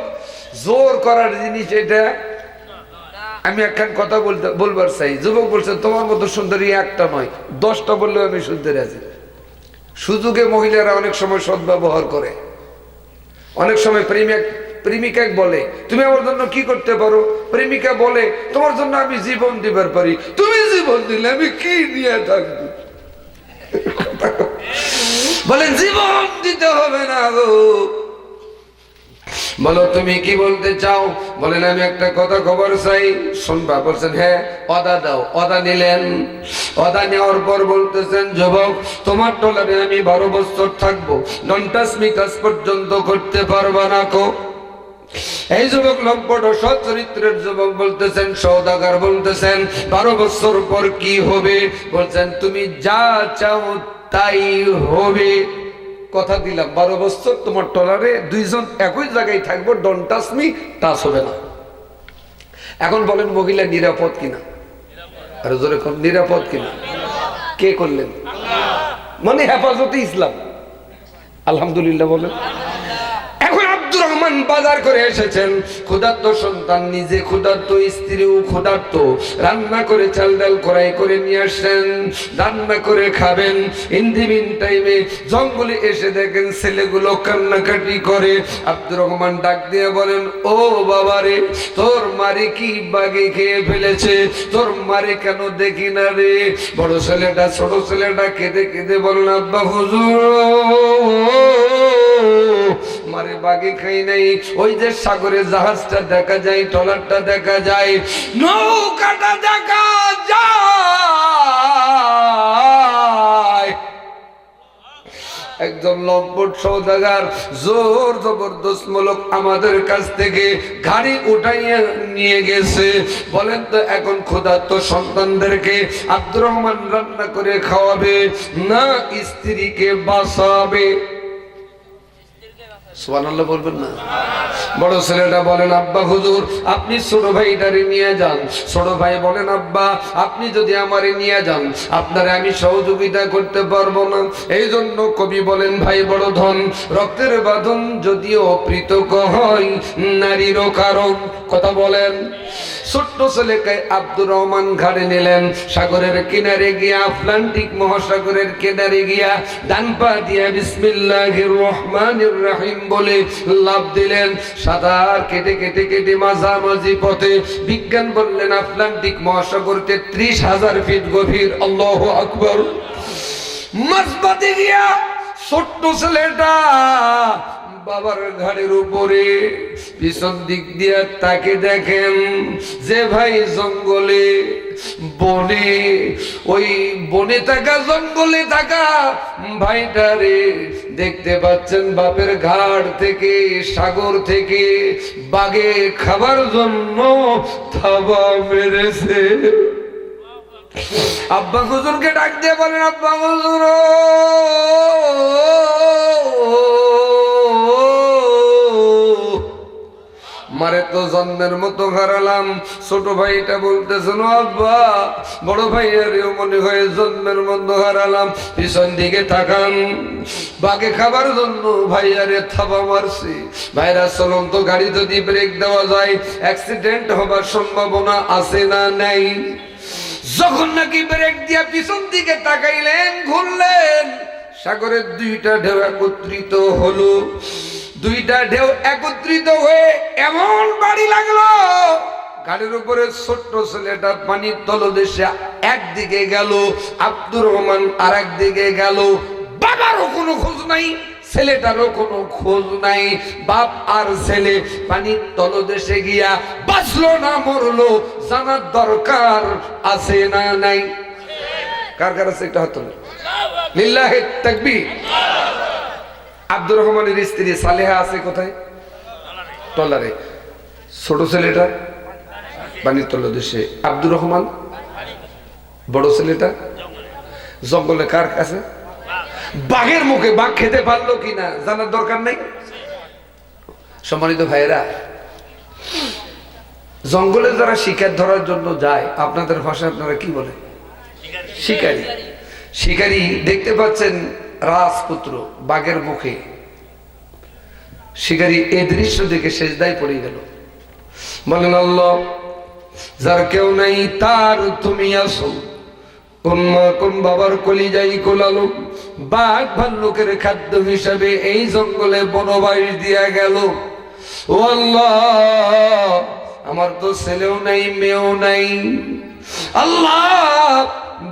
জোর করার জিনিস এটা। আমি একখান কথা বলবার চাই। যুবক বলছেন, তোমার মতো সুন্দরী একটা নয় 10টা বললেও আমি শুনতে রাজি। সুযোগে মহিলারা অনেক সময় সদ্ব্যবহার করে। অনেক সময় প্রেমিকা বলে, তুমি আমার জন্য কি করতে পারো? প্রেমিকা বলে, তোমার জন্য আমি জীবন দিবার পারি। তুমি জীবন দিলে আমি কি নিয়ে থাকবো? বলেন জীবন দিতে হবে না গো। বলো তুমি কি বলতে চাও? বলেন আমি একটা কথা খবর চাই, শুনবা। বলছেন হ্যাঁ, অদা দাও। অদা নিলেন। অদা নেওয়ার পর বলতেছেন, যুবক তোমার টলারে আমি 12 বছর থাকবো, নন টাচ মি টাচ পর্যন্ত করতে পারবা না কো। এই যুবক লম্পট ও সচ্চরিত্রের যুবক বলতেছেন, সওদাগর বলতেছেন 12 বছর পর কি হবে? বলছেন তুমি যা চাও তাই হবে। কথা দিলাম 12 বছর তোমার টলারে দুইজন একই জায়গায় থাকবো, ডোন্ট টাচ মি, টাচ হবে না। এখন বলেন মহিলা নিরাপদ কিনা? আর জোরে কোন নিরাপদ কিনা? কে করলেন? মানে হেফাজতে ইসলাম, আলহামদুলিল্লাহ বলেন। এখন আব্দুর রহমান বাজার করে এসেছেন, ক্ষুধার্ত সন্তান, নিজে ক্ষুধার্ত, স্ত্রীও ক্ষুধার্ত, রান্না করে চাল ডাল কড়াই করে নিয়ে আসছেন, রান্না করে খাবেন। ইন্দিমিন টাইমে জঙ্গলে এসে দেখেন ছেলেগুলো কান্নাকাটি করে। আব্দুর রহমান ডাক দিয়ে বলেন, ও বাবারে, তোর মারে কি বাগে খেয়ে ফেলেছে? তোর মারে কেন দেখি না রে? বড় ছেলেটা ছোট ছেলেটা কেঁদে কেঁদে বলেন, আব্বা হুজুর, মারে বাগে খাই নাই। ওই যে সাগরে জাহাজটা দেখা যায়, ট্রলারটা দেখা যায়, নৌকাটা দেখা যায়। একজন লম্পট সওদাগার জোর জবরদস্ত মূলক আমাদের কাছ থেকে গাড়ি উঠাইয়া নিয়ে গেছে। বলেন তো এখন ক্ষুধার্ত সন্তানদেরকে আব্দুর রহমান রান্না করে খাওয়াবে না স্ত্রীকে বাঁচাবে? সুবহানাল্লাহ বলবেন না? বড় ছেলেটা বলেন, আব্বা হুজুর আপনি ছোট ভাইটারে নিয়ে যান। ছোট ভাই বলেন, আব্বা আপনি যদি আমারে নিয়ে যান আপনারে আমি সহযোগিতা করতে পারবো না। এই জন্য কবি বলেন, ভাই বড় ধন, রক্তের বাঁধন যদিও পৃথক হয় নারীরও কারণ। কথা বলেন। ছোট্ট ছেলেকে আব্দুর রহমান ঘাড়ে নিলেন, সাগরের কিনারে গিয়া, আটলান্টিক মহাসাগরের কিনারে গিয়া ডান পা দিয়া বিসমিল্লাহির রহমানির রহিম বলে লাফ দিলেন। সাঁতার কেটে কেটে কেটে মাঝামাঝি পথে, বিজ্ঞান বললেন আটলান্টিক মহাসাগর 33,000 ফিট গভীর। আল্লাহু আকবার। মাঝপথে গিয়া ছোট্ট ছেলেটা বাবার ঘাড়ের উপরে পিছন দিক দিয়ে তাকে দেখেন যে ভাই জঙ্গলে বনে, ওই বনে থাকা জঙ্গলে থাকা ভাইটারে দেখতে পাচ্ছেন বাপের ঘাট থেকে, সাগর থেকে বাগে খাবার জন্য থাবা মেরেছে। আব্বা হুজুরকে ডাক দিয়ে বলেন, আব্বা হুজুর মারে তো জন্মের মতো হারালাম। ছোট ভাইটা বলতেছিল, আব্বা বড় ভাইয়ারেও মনে হয় জন্মের মতো হারালাম। পিছন দিকে তাকান, বাগে খাবার জন্য ভাইয়ারে থাবা মারছি। ভাইরা চলন্ত গাড়ি যদি ব্রেক দেওয়া যায় অ্যাক্সিডেন্ট হবার সম্ভাবনা আছে না নাই? যখন নাকি ব্রেক দিয়া পিছন দিকে তাকাইলেন, ঘুরলেন, সাগরের দুইটা ঢেউ একত্রিত হলো। দুইটা ঢেউ একত্রিত হয়ে এমন বাড়ি লাগলো, গাড়ির উপরে ছোট্ট ছেলেটা পানির তলদেশে একদিকে গেল, আব্দুর রহমান আর একদিকে গেল। বাবারও কোনো খোঁজ নাই, ছেলেটারও কোনো খোঁজ নাই। বাপ আর ছেলে পানির তলদেশে গিয়া বাঁচলো না মরলো জানার দরকার আছে না নাই? কার কার আছে একটা হাত তোলেন। লিল্লাহি তাকবীর। আব্দুর রহমানের স্ত্রী সালেহা আছে কোথায়? টলারে। ছোট ছেলেটা পানির তলদেশে, আব্দুর রহমান বড় ছেলেটা জঙ্গলে কার কাছে? বাঘের মুখে। বাঘ খেতে পারলো কিনা জানার দরকার নেই। সম্মানিত ভাইয়েরা, জঙ্গলে যারা শিকার ধরার জন্য যায়, আপনাদের ভাষায় আপনারা কি বলে? শিকারী। শিকারী দেখতে পাচ্ছেন রাজপুত্র বাঘের মুখে। শিকারী এই দৃশ্য দেখে সেজদায় পড়ে গেল, বলেন, আল্লাহ যার কেউ নাই তার তুমি আসো। কোন মা কোন বাবার কলিজাই কোলালো, বাঘ ভাল্লুকের খাদ্য হিসাবে এই জঙ্গলে বনবাস দিয়া গেল। ও আল্লাহ, আমার তো ছেলেও নাই মেয়েও নাই। আল্লাহ,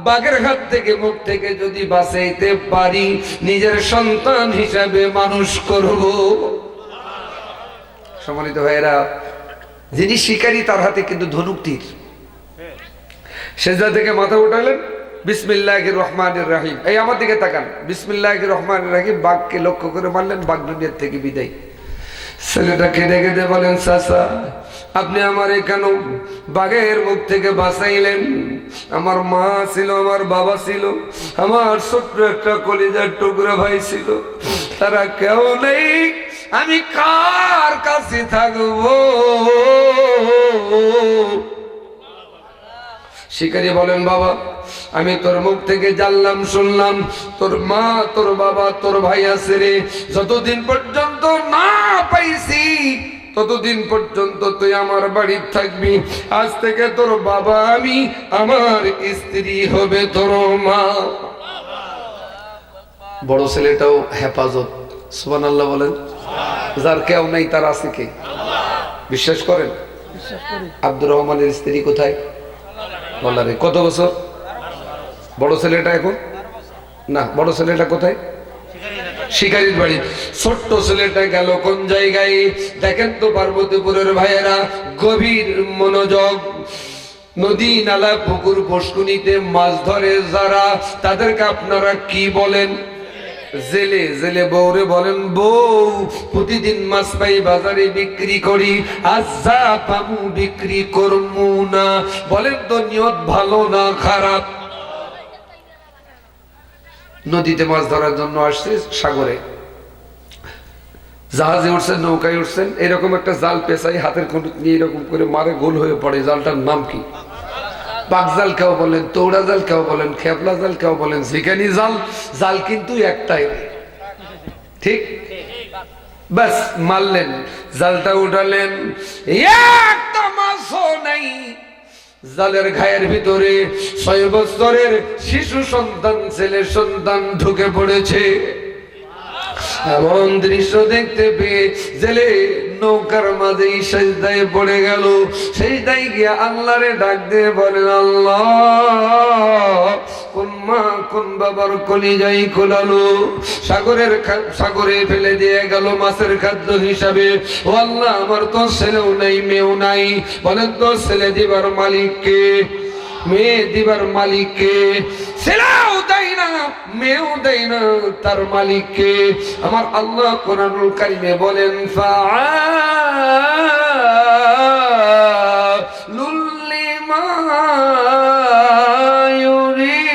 বাঘের হাত থেকে মুখ থেকে যদি বাঁচাইতে পারি নিজের সন্তান হিসাবে মানুষ করব। সম্মানিত ভাইয়েরা, যিনি শিকারী তার হাতে কিন্তু ধনুক তীর। সেজদা থেকে মাথা উঠালেন, বিসমিল্লাহির রহমানির রহিম। এই আমার দিকে তাকান, বিসমিল্লাহির রহমানির রহিম। বাঘকে লক্ষ্য করে মারলেন, বাঘ দুনিয়ার থেকে বিদায়। ছেলেটা কেঁদে কেঁদে বলেন, চাচা আপনি আমার কেন বাঘের মুখ থেকে বাঁচাইলেন? আমার মা ছিল, আমার বাবা ছিল, আমার ছোট্ট একটা কলিজার টুকরা ভাই ছিল, তারা কেউ নেই, আমি কার কাছে থাকবো? শিকারী বলেন, বাবা আমি তোর মুখ থেকে জানলাম শুনলাম তোর মা তোর বাবা তোর ভাই আছে রে, যতদিন পর্যন্ত না পাইছি ততদিন পর্যন্ত তুই আমার বাড়ির থাকবি। আজ থেকে তোর বাবা আমি, আমার স্ত্রী হবে তোর মা। বড় ছেলেটাও হেফাজত, সুবহানাল্লাহ বলেন। যার কেউ নাই তার আছে কে? বিশ্বাস করেন? আব্দুর রহমানের স্ত্রী কোথায়? বলারে কত বছর? বড় ছেলেটা এখন না, বড় ছেলেটা কোথায়? শিকারীর বাড়ি। ছোট্ট ছেলেটা গেল কোন জায়গায়? দেখেন তো পার্বতীপুরের ভাইয়েরা, গভীর মনোযোগ। নদী নালা পুকুর পুষ্কুনিতে মাছ ধরে যারা, তাদেরকে আপনারা কি বলেন? জেলে। জেলে বউরে বলেন, বউ প্রতিদিন মাছ পাই বাজারে বিক্রি করি, আজ যা পামু বিক্রি করমু না। বলেন তো নিয়ত ভালো না খারাপ? নদীতে মাছ ধরার জন্য আসছে, সাগরে জাহাজে উঠছেন, নৌকায় উঠছেন, এরকম একটা জাল পেঁচাই হাতের খুঁটি নিয়ে এরকম করে মারে, গোল হয়ে পড়ে। জালটার নাম কি? পাকজাল কেউ বলেন, তৌড়া জাল কেউ বলেন, খেপলা জাল কেউ বলেন, ঝিকানি জাল। জাল কিন্তু একটাই, ঠিক? বাস মারলেন, জালটা উঠালেন, একটা মাছও নাই। জালের ঘায়ের ভিতরে 6 বছরের শিশু সন্তান, ছেলে সন্তান ঢুকে পড়েছে। এমন দৃশ্য দেখতে পেয়ে জেলে নৌকার মাঝে সেজদায় পড়ে গেল। সেজদায় গিয়ে আল্লাহরে ডাক দিয়ে বলেন, আল্লাহ কোন মা কোন বাবার কলিজাই খোলালো, সাগরে ফেলে দিয়ে গেল মাছের খাদ্য হিসাবে। ও আল্লাহ, আমার তো ছেলেও নাই মেয়েও নাই, বলেন তো ছেলে দিবার মালিক কে? মেয়ে দিবার মালিক কে? ছেলেও দেয় না মেয়েও দেয় না, তার মালিক কে? আমার আল্লাহ কোরআনুল কারিমে বলেন, ফাআলুল লিমা ইউরিদ।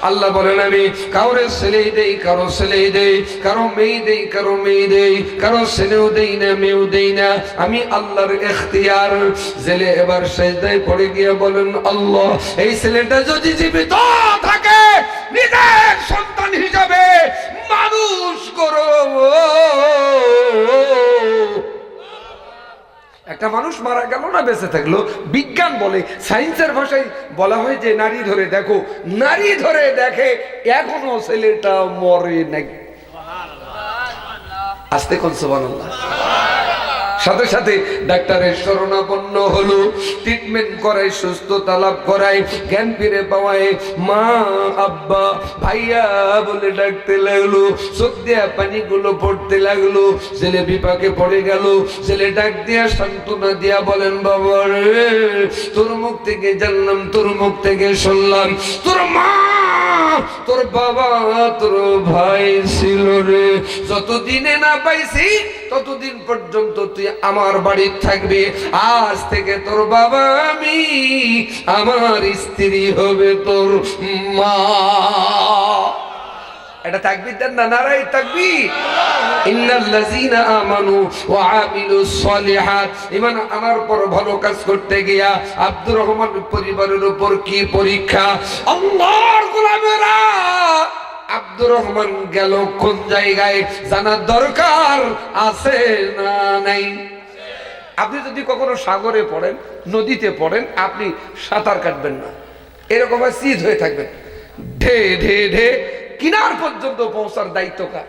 আল্লাহ বলেন, আমি কারো ছেলে দেই, কারো ছেলে দেই, কারো মেয়ে দেই, কারো মেয়ে দেই, কারো ছেলেও দেই না মেয়েও দেই না, আমি আল্লাহর ইখতিয়ার। জেলে এবার সেজদায় পড়ে গিয়ে বলেন, আল্লাহ এই ছেলেটা যদি জীবিত থাকে নিজের সন্তান হিসাবে মানুষ করো। একটা মানুষ মারা গেল না বেঁচে থাকলো, বিজ্ঞান বলে, সায়েন্সের ভাষায় বলা হয় যে নারী ধরে দেখো, নারী ধরে দেখে এখনো ছেলেটা মরে নাই। আস্তে কোন সুবহানাল্লাহ। সাথে সাথে ডাক্তারের শরণাপন্ন হলো, ট্রিটমেন্ট করায়, সুস্থতা লাভ করায়, জ্ঞান ফিরে পাওয়ায় মা আব্বা ভাইয়া বলে ডাকতে লাগলো, চোখ দিয়া পানিগুলো পড়তে লাগলো। ছেলে বিপাকে পড়ে গেল। ছেলে ডাক দিয়া সান্ত্বনা দিয়া বলেন, বাবা রে, তোর মুখ থেকে জানলাম, তোর মুখ থেকে শুনলাম, তোর মা তোর বাবা তোর ভাই ছিল রে, যতদিনে না পাইছি ততদিন পর্যন্ত তুই আমার বাড়ি থাকবি। আজ থেকে তোর বাবা আমি, আমার স্ত্রী হবে তোর মা। এটা তাকবীর দেন না, নারায়ে তাকবীর। ইন্নাল্লাযীনা আমানু ওয়া আমিলুস সলিহাত। ঈমান আনার পর ভালো কাজ করতে গিয়া আব্দুর রহমান পরিবারের উপর কি পরীক্ষা! আল্লাহর গোলামেরা, আব্দুর রহমান গেল কোন জায়গায় জানার দরকার আছে না নাই? আপনি যদি কখনো সাগরে পড়েন, নদীতে পড়েন, আপনি সাঁতার কাটবেন না, এরকম সিজ হয়ে থাকবেন। ঢে ঢে ঢে কিনার পর্যন্ত পৌঁছার দায়িত্ব কার?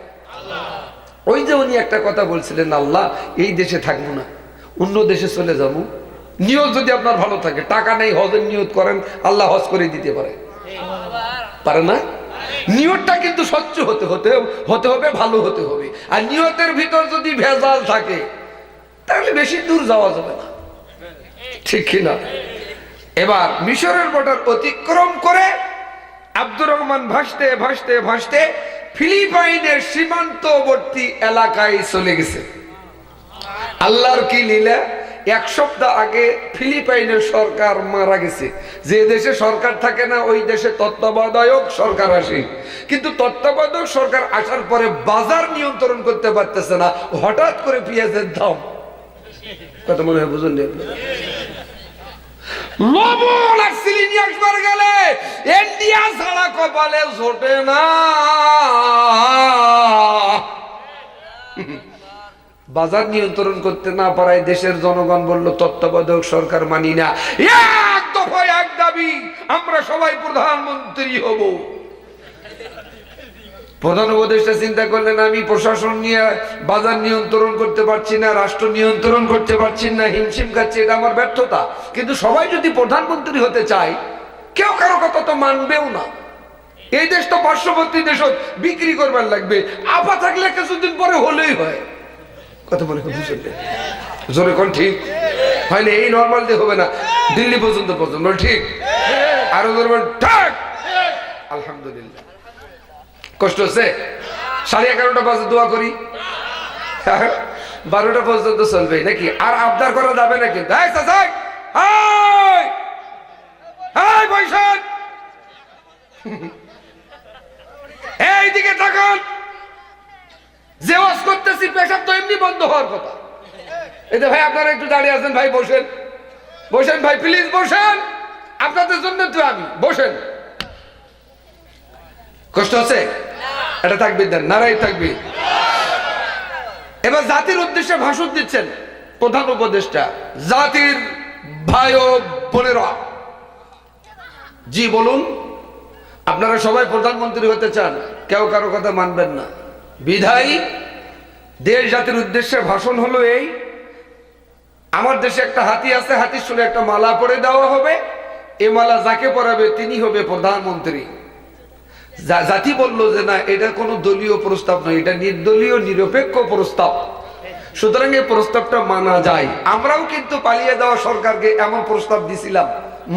ওই যে উনি একটা কথা বলছিলেন, আল্লাহ এই দেশে থাকবো না, অন্য দেশে চলে যাবো। নিয়ত যদি আপনার ভালো থাকে, টাকা নেই হজের নিয়ত করেন, আল্লাহ হজ করে দিতে পারে, পারে না? নিয়তটা কিন্তু স্বচ্ছ হতে হবে, ভালো হতে হবে। আর নিয়তের ভিতর যদি ভেজাল থাকে তাহলে বেশি দূর যাওয়া যাবে না, ঠিক কিনা? এবার মিশরের বর্ডার অতিক্রম করে আব্দুর রহমান ভাসতে ভাসতে ভাসতে ফিলিপাইনের সীমান্তবর্তী এলাকায় চলে গেছে। আল্লাহর কি লীলা! এক সপ্তাহ আগে ফিলিপাইনের সরকার মারা গেছে। যে দেশে সরকার থাকে না ওই দেশে তত্ত্বাবধায়ক সরকার আসে, কিন্তু তত্ত্বাবধায়ক সরকার আসার পরে বাজার নিয়ন্ত্রণ করতে পারতেছে না, হঠাৎ করে পেঁয়াজের দাম কত মনে হয় বুঝুন, লবণ আর চিনি একবার গেলে ইন্ডিয়া ছাড়া কপালে জোটে না। বাজার নিয়ন্ত্রণ করতে না পারায় দেশের জনগণ বলল তত্ত্বাবধায়ক সরকার মানি না, এক দফা এক দাবি, আমরা সবাই প্রধানমন্ত্রী হব। প্রধান উপদেষ্টা চিন্তা করলেন আমি প্রশাসন নিয়ে বাজার নিয়ন্ত্রণ করতে পারছি না, রাষ্ট্র নিয়ন্ত্রণ করতে পারছি না, হিমশিম খাচ্ছি, এটা আমার ব্যর্থতা। কিন্তু সবাই যদি প্রধানমন্ত্রী হতে চায় কেউ কারো কথা তো মানবেও না। এই দেশ তো পার্শ্ববর্তী দেশ বিক্রি করবার লাগবে, আপা থাকলে কিছুদিন পরে হলেই হয়। কথা বলে জোরে কোন ঠিক হয় না, এই নর্মাল দিয়ে হবে না, দিল্লি পর্যন্ত পর্যন্ত ঠিক, আরো জোরে ঠিক। আলহামদুলিল্লাহ, কষ্ট হচ্ছে। 11:30 বাজে দোয়া করি, 12টা পর্যন্ত চলবে নাকি? আর আবদার করা যাবে নাকি? এইদিকে তাকান, যে ওয়াজ করতেছি পেশাব তো এমনি বন্ধ হওয়ার কথা। এই যে ভাই আপনারা একটু দাঁড়িয়ে আছেন, ভাই বসেন, বসেন ভাই, প্লিজ বসেন, আপনাদের জন্য তো আমি, বসেন। কষ্ট হচ্ছে? এটা তাকবীর দেন, নারায়ে তাকবীর। এবার জাতির উদ্দেশ্যে ভাষণ দিচ্ছেন প্রধান উপদেষ্টা। জাতির ভাই ও বোনেরা, জি বলুন, আপনারা সবাই প্রধানমন্ত্রী হতে চান, কেউ কারো কথা মানবেন না। বিধায়ী দেশ জাতির উদ্দেশ্যে ভাষণ হলো এই, আমার দেশে একটা হাতি আছে, হাতির শুনে একটা মালা পরে দেওয়া হবে, এ মালা যাকে পরাবে তিনি হবে প্রধানমন্ত্রী। জাতি বলল যে না, এটা কোনো দলীয় প্রস্তাব নয়, এটা নির্দলীয় নিরপেক্ষ প্রস্তাব, সুতরাং এই প্রস্তাবটা মানা যায়। আমরাও কিন্তু পালিয়ে দেওয়া সরকারকে এমন প্রস্তাব দিছিলাম,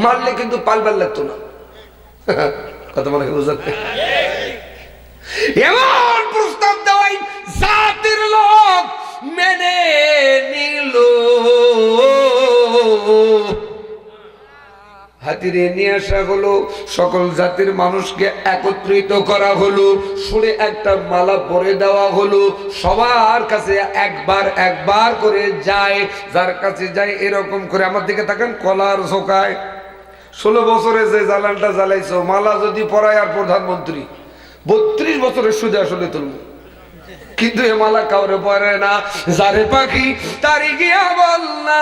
মানলে কিন্তু পালবার লাগতো না। কথা মনে বুঝাতে, এমন প্রস্তাব দেওয়াই জাতির লোক মেনে নিল। হাতিরে নিয়ে আসা হলো, সকল জাতির মানুষকে একত্রিত করা হলো, সুরে একটা মালা পরে দেওয়া হলো, সবার কাছে একবার একবার করে যায়, যার কাছে যায় এরকম করে। আমার দিকে তাকান, কলার ঝোকায় 16 বছরে যে জ্বালানটা জ্বালাইছো, মালা যদি পরায় আর প্রধানমন্ত্রী 32 বছরের সুদে আসলে তুলব, কিন্তু এ মালা কাউরে পরে না। যারে পাখি তারি গিয়া বল না,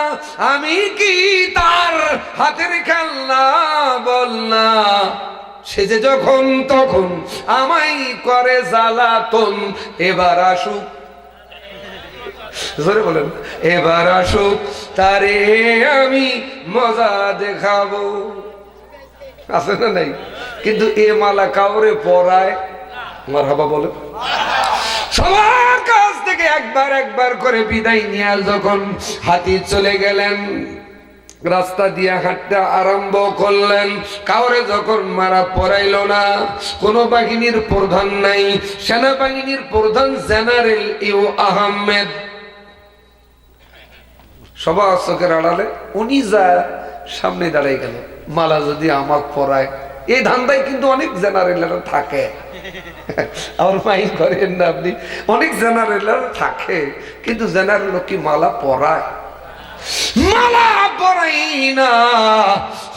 আমি কি তার হাতের খেলনা বল না, সে যে যখন তখন আমায় করে জ্বালাতন। এবার আসুক, জোরে বলেন, এবার আসুক তারে আমি মজা দেখাবো। আছে না নাই? কিন্তু এ মালা কাউরে পরায়, মারহাবা বলে, সবার কাছ থেকে একবার একবার করে বিদায় নিয়ে যখন হাতি চলে গেলেন, রাস্তা দিয়ে হাঁটতে আরম্ভ করলেন, কাউরে যখন মারা পড়াইল না, কোন বাহিনীর প্রধান নাই, সেনাবাহিনীর প্রধান জেনারেল ইউ আহমেদ সবার চোখের আড়ালে উনি যা সামনে দাঁড়াই গেল, মালা যদি আমাক পরায়। এই ধান্দায় কিন্তু অনেক জেনারেলরা থাকে, আমার মাইন্ড করেন না আপনি, অনেক জেনারেলরা থাকে, কিন্তু জেনারেল কি মালা পরায়? মালা পরাই না।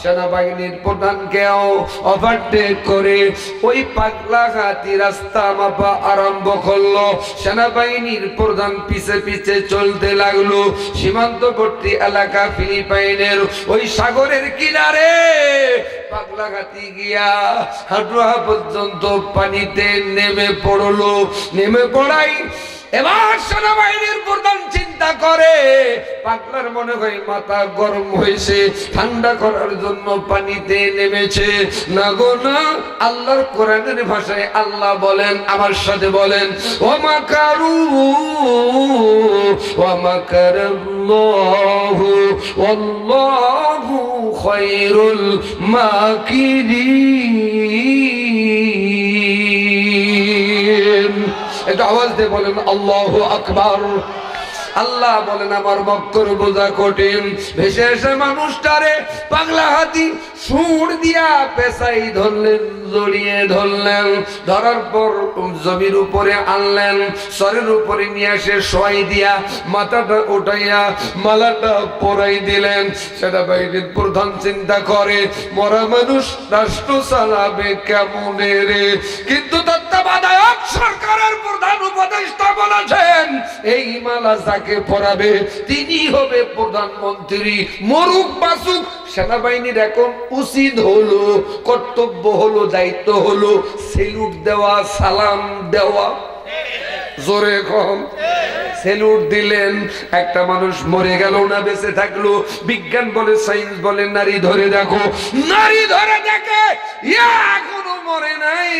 সেনাবাহিনীর প্রধানকেও ওভারটেক করে ওই পাগলা হাতি রাস্তা মাপা আরম্ভ করলো। সেনাবাহিনীর প্রধান পিছে পিছে চলতে লাগলো। সীমান্তবর্তী এলাকা ফিলিপাইনের ওই সাগরের কিনারে পাগলা হাতি গিয়া হাঁটুয়া পর্যন্ত পানিতে নেমে পড়লো। নেমে পড়াই এবার সেনাবাহিনীর প্রধান চিন্তা করে, পাগলার মনে হয় মাথা গরম হয়েছে, ঠান্ডা করার জন্য পানিতে নেমেছে। না গো না, আল্লাহর কোরআনের ভাষায় আল্লাহ বলেন, আমার সাথে বলেন, ওয়া মাকারু ওয়া মাকারাল্লাহু ওয়াল্লাহু খায়রুল মাকিরিন। একটু আওয়াজ দিয়ে বলেন আল্লাহু আকবার। আল্লাহ বলেন আমার মক্কর বোঝা কঠিন। ভেসে এসে মানুষটারে পাগলা হাতি সুর দিয়া পেশাই ধরলেন, জড়িয়ে ধরলেন, ধরার পর জমির উপরে আনলেন, সরের উপরে নিয়ে এসে শোয়াই দিয়া মাথাটা উঠাইয়া মালাটা পরাই দিলেন। সেটা বাইরের প্রধান চিন্তা করে মরা মানুষ রাষ্ট্র চালাবে কেমনে রে। কিন্তু তত্ত্বাবধায়ক সরকারের প্রধান উপদেষ্টা বলেছেন এই মালা যাকে পরাবে তিনি হবে প্রধানমন্ত্রী। মরুক বাসুক সেনাবাহিনীর এখন উচিত হলো, কর্তব্য হলো, দায়িত্ব হলো সেলুট দেওয়া, সালাম দেওয়া। জোরে কম সেলুট দিলেন। একটা মানুষ মরে গেল না বেঁচে থাকলো, বিজ্ঞান বলে, সায়েন্স বলে, নারী ধরে দেখো, নারী ধরে দেখে এখনো মরে নাই।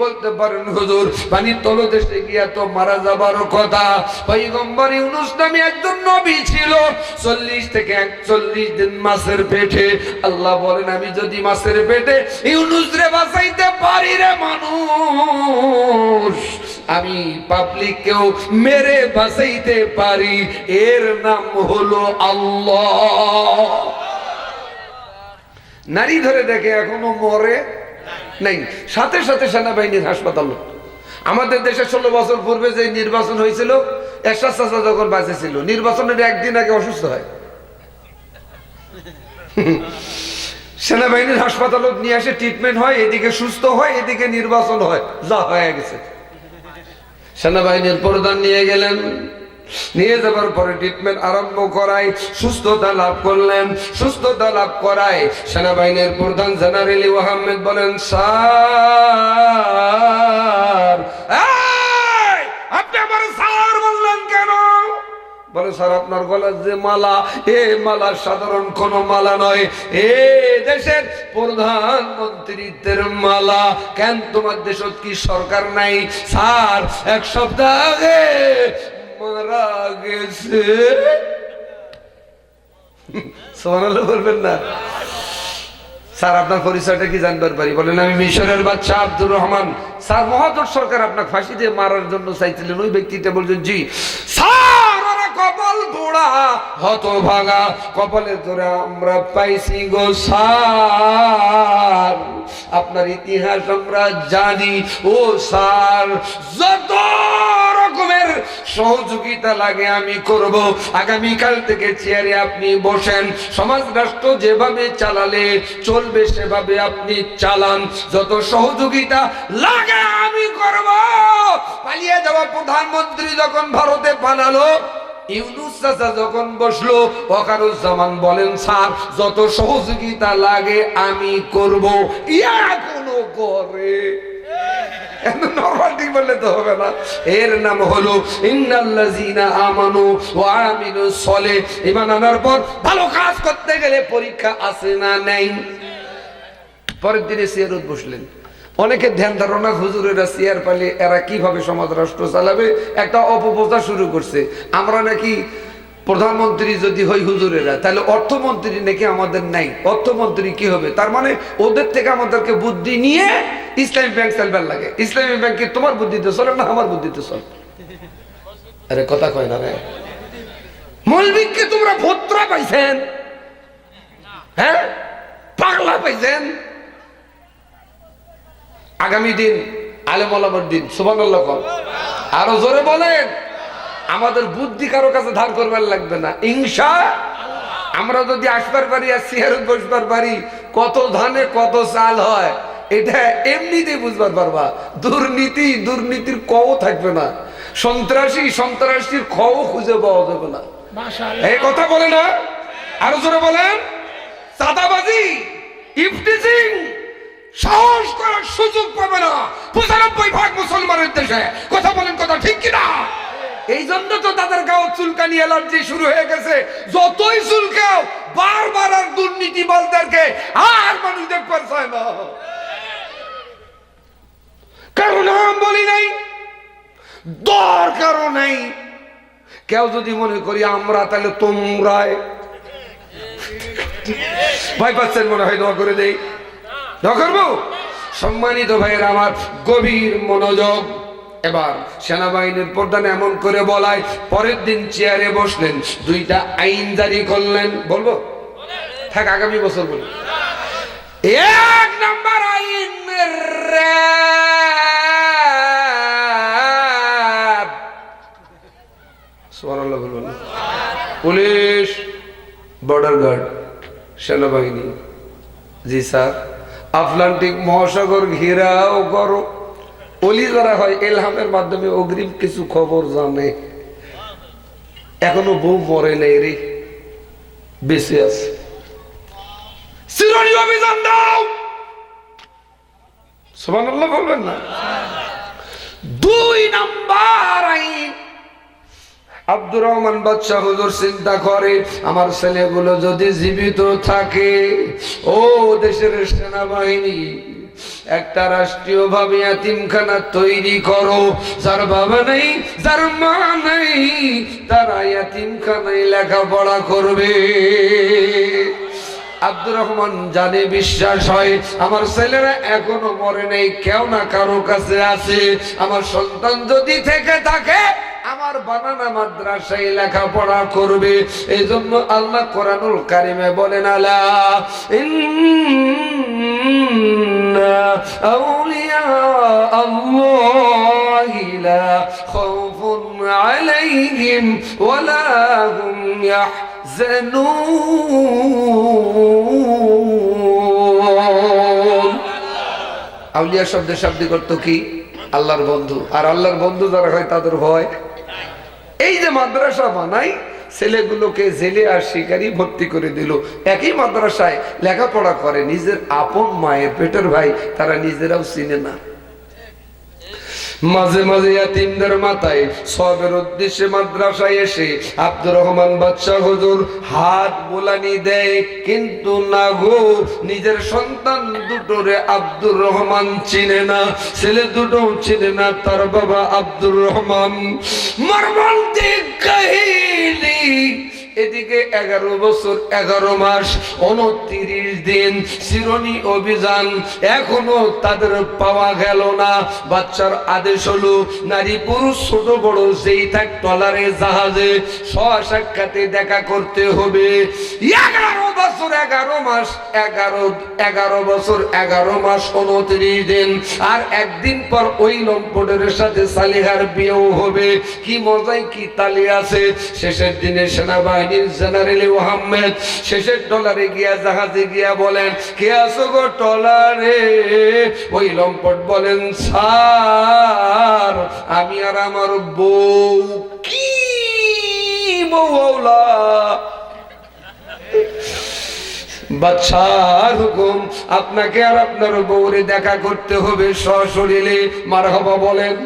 বলতে পারেন হুজুর পানির তলদেশে গিয়া তো মারা যাবার কথা। পয়গম্বর ইউনূস নামে একজন নবী ছিল, 40 থেকে 41 দিন মাছের পেটে। আল্লাহ বলেন আমি যদি মাছের পেটে ইউনূস রে বাঁচাইতে পারি রে মানুষ, আমি পাবলিককেও মেরে বাঁচাইতে পারি। এর নাম হলো আল্লাহ। নারী ধরে দেখে এখনো মরে নাই। সাথে সাথে সেনাবাহিনীর হাসপাতাল। আমাদের দেশে 16 বছর পূর্বে যে নির্বাচন হয়েছিল, এরশাদ চাচা যখন বাঁচে ছিল, নির্বাচনের একদিন আগে অসুস্থ হয়। সেনাবাহিনীর হাসপাতাল নিয়ে আসে, ট্রিটমেন্ট হয়, এদিকে সুস্থ হয়, এদিকে নির্বাচন হয়, যা হয়ে গেছে। সেনাবাহিনীর প্রধান নিয়ে গেলেন, নিয়ে যাবার পরে ট্রিটমেন্ট আরম্ভ করায়, সুস্থতা লাভ করলেন। সুস্থতা লাভ করায় সেনাবাহিনীর প্রধান জেনারেল আহমেদ বলেন স্যার, আপনি আমার স্যার বললেন কেন? বলে স্যার আপনার গলার যে মালা, এ মালা সাধারণ কোন মালা নয়, এ দেশের প্রধানমন্ত্রীদের মালা। কেন তোমার দেশত কি সরকার নাই? স্যার 1 সপ্তাহ আগে মারা গেছে। সুবহানাল্লাহ বলবেন না? স্যার আপনার পরিচয়টা কি জানবার পারি? বলেন আমি মিশরের বাদশা আব্দুর রহমান। স্যার মহাজোট সরকার আপনাকে ফাঁসি দিয়ে মারার জন্য চাইছিলেন। ওই ব্যক্তিটা বলছেন জি। স্যার ওরা কপাল পোড়া, হতভাগা, কপালের জোরে আমরা পাইছি গো স্যার। আপনার ইতিহাস আমরা জানি ও স্যার, যত রকমের সহযোগিতা লাগে আমি করব। আগামীকাল থেকে চেয়ারে আপনি বসেন, সমাজ রাষ্ট্র যেভাবে চালালে চলবে সেভাবে আপনি চালান, যত সহযোগিতা লাগে আমি করব। পালিয়ে যাওয়া প্রধানমন্ত্রী যখন ভারতে পালালো, ইউনূস চাচা যখন বসলো, ওয়াকারুজ্জামান বলেন স্যার যত সহযোগিতা লাগে আমি করব। ইয়া কোনো করে নরমালি বললে তো হবে না। এর নাম হলো ইন্নাল্লাযীনা আমানু ওয়া আমিলুস সলিহ। ঈমান আনার পর ভালো কাজ করতে গেলে পরীক্ষা আছে না নাই? পরের দিনে সিয়ারত বসলেন। অনেকে ধ্যান ধারণা হুজুরেরা চেয়ার পালে এরা কিভাবে সমাজ রাষ্ট্র চালাবে একটা অপপ্রচার শুরু করছে। আমরা নাকি প্রধানমন্ত্রী যদি হই হুজুরেরা, তাহলে অর্থমন্ত্রী নাকি আমাদের নাই। অর্থমন্ত্রী কি হবে? তার মানে ওদের থেকে আমাদেরকে বুদ্ধি নিয়ে ইসলামী ব্যাংক চালবার লাগে। ইসলামী ব্যাংকে তোমার বুদ্ধিতে চলে না আমার বুদ্ধিতে চলে? আরে কথা কয় না রে। মৌলবীকে তোমরা ভোত্রা পাইছেন, হ্যাঁ পাগলা পাইছেন। আগামী দিন আলেম ওলামার দিন। সুবহানাল্লাহ। আরো জোরে বলেন। আমাদের বুদ্ধি কারো কাছে ধার করবার লাগবে না ইনশাআল্লাহ। আমরা যদি আসবার পারি আর চেয়ারে বসবার পারি, কত ধানে কত চাল হয় এটা এমনিতেই বুঝবার পারবা। দুর্নীতি, দুর্নীতির কও থাকবে না। সন্ত্রাসী, সন্ত্রাসীর কও খুঁজে পাওয়া যাবে না। এই কথা বলে না? আরো জোরে বলেন। চাঁদাবাজি, ইফটিজিং সাহস করার সুযোগ পাবে না 95% মুসলমানের দেশে। কথা বলেন, কথা ঠিক কিনা? এই জন্য তো তাদের গাও চুলকানি অ্যালার্জি শুরু হয়ে গেছে। যতই চুলকাও বারবার আর দুর্নীতিবাজদেরকে আর মানুষ দেখবার চায় না। কারো নাম বলি নাই, দরকারও নাই। কেউ যদি মনে করি আমরা, তাহলে তোমরাই ভয় পাচ্ছেন মনে হয়। দোয়া করে দেই, দোয়া করবো। সম্মানিত ভাইয়ের আমার, গভীর মনোযোগ। এবার সেনাবাহিনীর প্রধান এমন করে বলায় পরের দিন চেয়ারে বসলেন, দুইটা আইন জারি করলেন। বলবো থাক, আগামী বছর বলি। এক নাম্বার আইন পুলিশ, বর্ডার গার্ড, সেনাবাহিনী। জি স্যার। আটলান্টিক মহাসাগর ঘেরাও করো। অলি যারা হয় এলহামের মাধ্যমে অগ্রিম কিছু খবর জানে। এখনো বউ মরে নেই রে, বেঁচে আছে। চিরনি অভিযান দাও, সুবহানাল্লাহ বলবেন না? দুই নাম্বার আইন, আব্দুর রহমান বাদশাহ হুজুর চিন্তা করে আমার ছেলেগুলো যদি জীবিত থাকে, ও দেশের সেনাবাহিনী একটা রাষ্ট্রীয় ভাবে এতিমখানা তৈরি করো। যার বাবা নেই, যার মা নেই, তারা এতিমখানায় লেখাপড়া করবে। আব্দুর রহমান জানে, বিশ্বাস হয় আমার ছেলেরা এখনো মরে নেই, কেউ না কারো কাছে আছে। আমার সন্তান যদি থেকে থাকে আমার বানানা মাদ্রাসায় লেখাপড়া করবে। এই জন্য আল্লাহ কোরআনুল কারিমে বলেন, আলা ইন্না আউলিয়া আল্লাহি লা খাউফুন আলাইহিম ওয়ালা হুম ইয়াহজানুন। আউলিয়া শব্দের শাব্দিক অর্থ কি? আল্লাহর বন্ধু। আর আল্লাহর বন্ধু যারা হয় তাদের ভয়। এই যে মাদ্রাসা বানাই, ছেলেগুলোকে জেলে আর শিকারি ভর্তি করে দিল। একই মাদ্রাসায় লেখাপড়া করে, নিজের আপন মায়ের পেটের ভাই, তারা নিজেরাও চিনে না। মাঝে মাঝে ইয়াতিমদের মাথায় সবের উদ্দেশ্যে মাদ্রাসায় এসে আব্দুর রহমান বাদশাহ হুজুর হাত বোলানি দেয়, কিন্তু না গো, নিজের সন্তান দুটোরে আব্দুর রহমান চিনে না, ছেলে দুটো চিনে না তার বাবা আব্দুর রহমান। মর্মান্তিক কাহিনী। এদিকে 11 বছর 11 মাস 29 দিন চিরনি অভিযান, এখনো তাদের পাওয়া গেল না। বাচ্চার আদেশ হলো নারী পুরুষ ছোট বড় যেই থাক ট্রলারে জাহাজে সাক্ষাতে দেখা করতে হবে। 11 বছর 11 মাস 11 বছর 11 মাস 29 দিন। আর একদিন পর ওই লম্পটের সাথে সালিহার বিয়েও হবে। কি মজাই কি তালি আছে। শেষের দিনে সেনাবাহিনী জেনারেল আহমেদ শেষের ট্রলারে গিয়া জাহাজে গিয়া বলেন, কে আছো গো ট্রলারে? ওই লম্পট বলেন, স্যার আমি আর আমার বউ। কি বউলা? বাদশার হুকুম, আপনাকে আর আপনার বউরে দেখা করতে হবে সশরীরে। মারহাবা বলেন।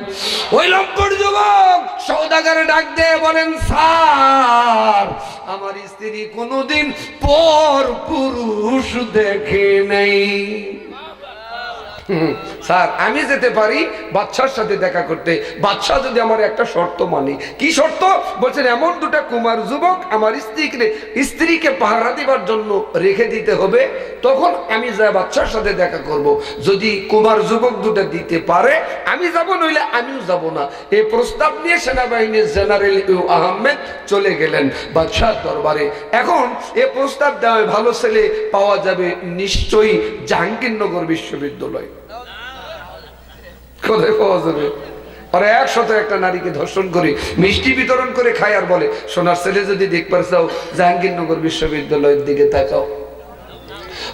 ওই লম্পট যুবক সওদাগর ডাক দিয়ে বলেন, স্যার আমার স্ত্রী কোনোদিন পর পুরুষ দেখে নাই। স্যার আমি যেতে পারি বাদশার সাথে দেখা করতে, বাদশাহ যদি আমার একটা শর্ত মানে। কি শর্ত? বলছেন এমন দুটা কুমার যুবক আমার স্ত্রীকে পাহারা দিবার জন্য রেখে দিতে হবে, তখন আমি যা বাদশার সাথে দেখা করব। যদি কুমার যুবক দুটা দিতে পারে আমি যাব, নইলে আমিও যাব না। এই প্রস্তাব নিয়ে সেনাবাহিনীর জেনারেল আহমেদ চলে গেলেন বাদশাহ দরবারে। এখন এই প্রস্তাব দেওয়া, ভালো ছেলে পাওয়া যাবে নিশ্চয়ই জাহাঙ্গীরনগর বিশ্ববিদ্যালয়। কোথায় পাওয়া যাবে? ওরা 101টা নারীকে ধর্ষণ করে মিষ্টি বিতরণ করে খায়, আর বলে সোনার ছেলে যদি দেখবার চাও জাহাঙ্গীরনগর বিশ্ববিদ্যালয়ের দিকে তাকাও।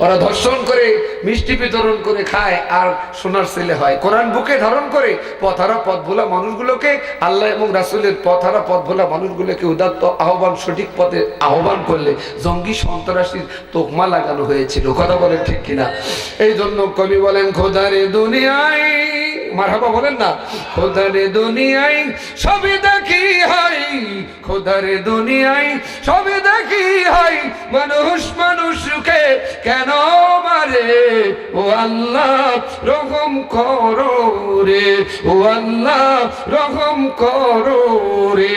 ওরা ধর্ষণ করে মিষ্টি বিতরণ করে খায় আর সোনার ছেলে হয়। কোরআন বুকে ধারণ করে পথহারা পথ ভোলা মানুষগুলোকে, আল্লাহ এবং রাসূলের পথহারা পথ ভোলা মানুষগুলোকে উদাত্ত আহ্বান, সঠিক পথে আহ্বান করলে জঙ্গি সন্ত্রাসীর তোকমা লাগানো হয়েছিল। কথা বলেন ঠিক কিনা? এই জন্য কবি বলেন, খোদারে দুনিয়ায়, মারহাবা বলেন না, খোদারে দুনিয়ায় সবই দেখি হাই, খোদারে দুনিয়ায় সবই দেখি হাই, মানুষ মানুষকে কেন মারে? ও আল্লাহ রহম করো রে, ও আল্লাহ রহম করো রে।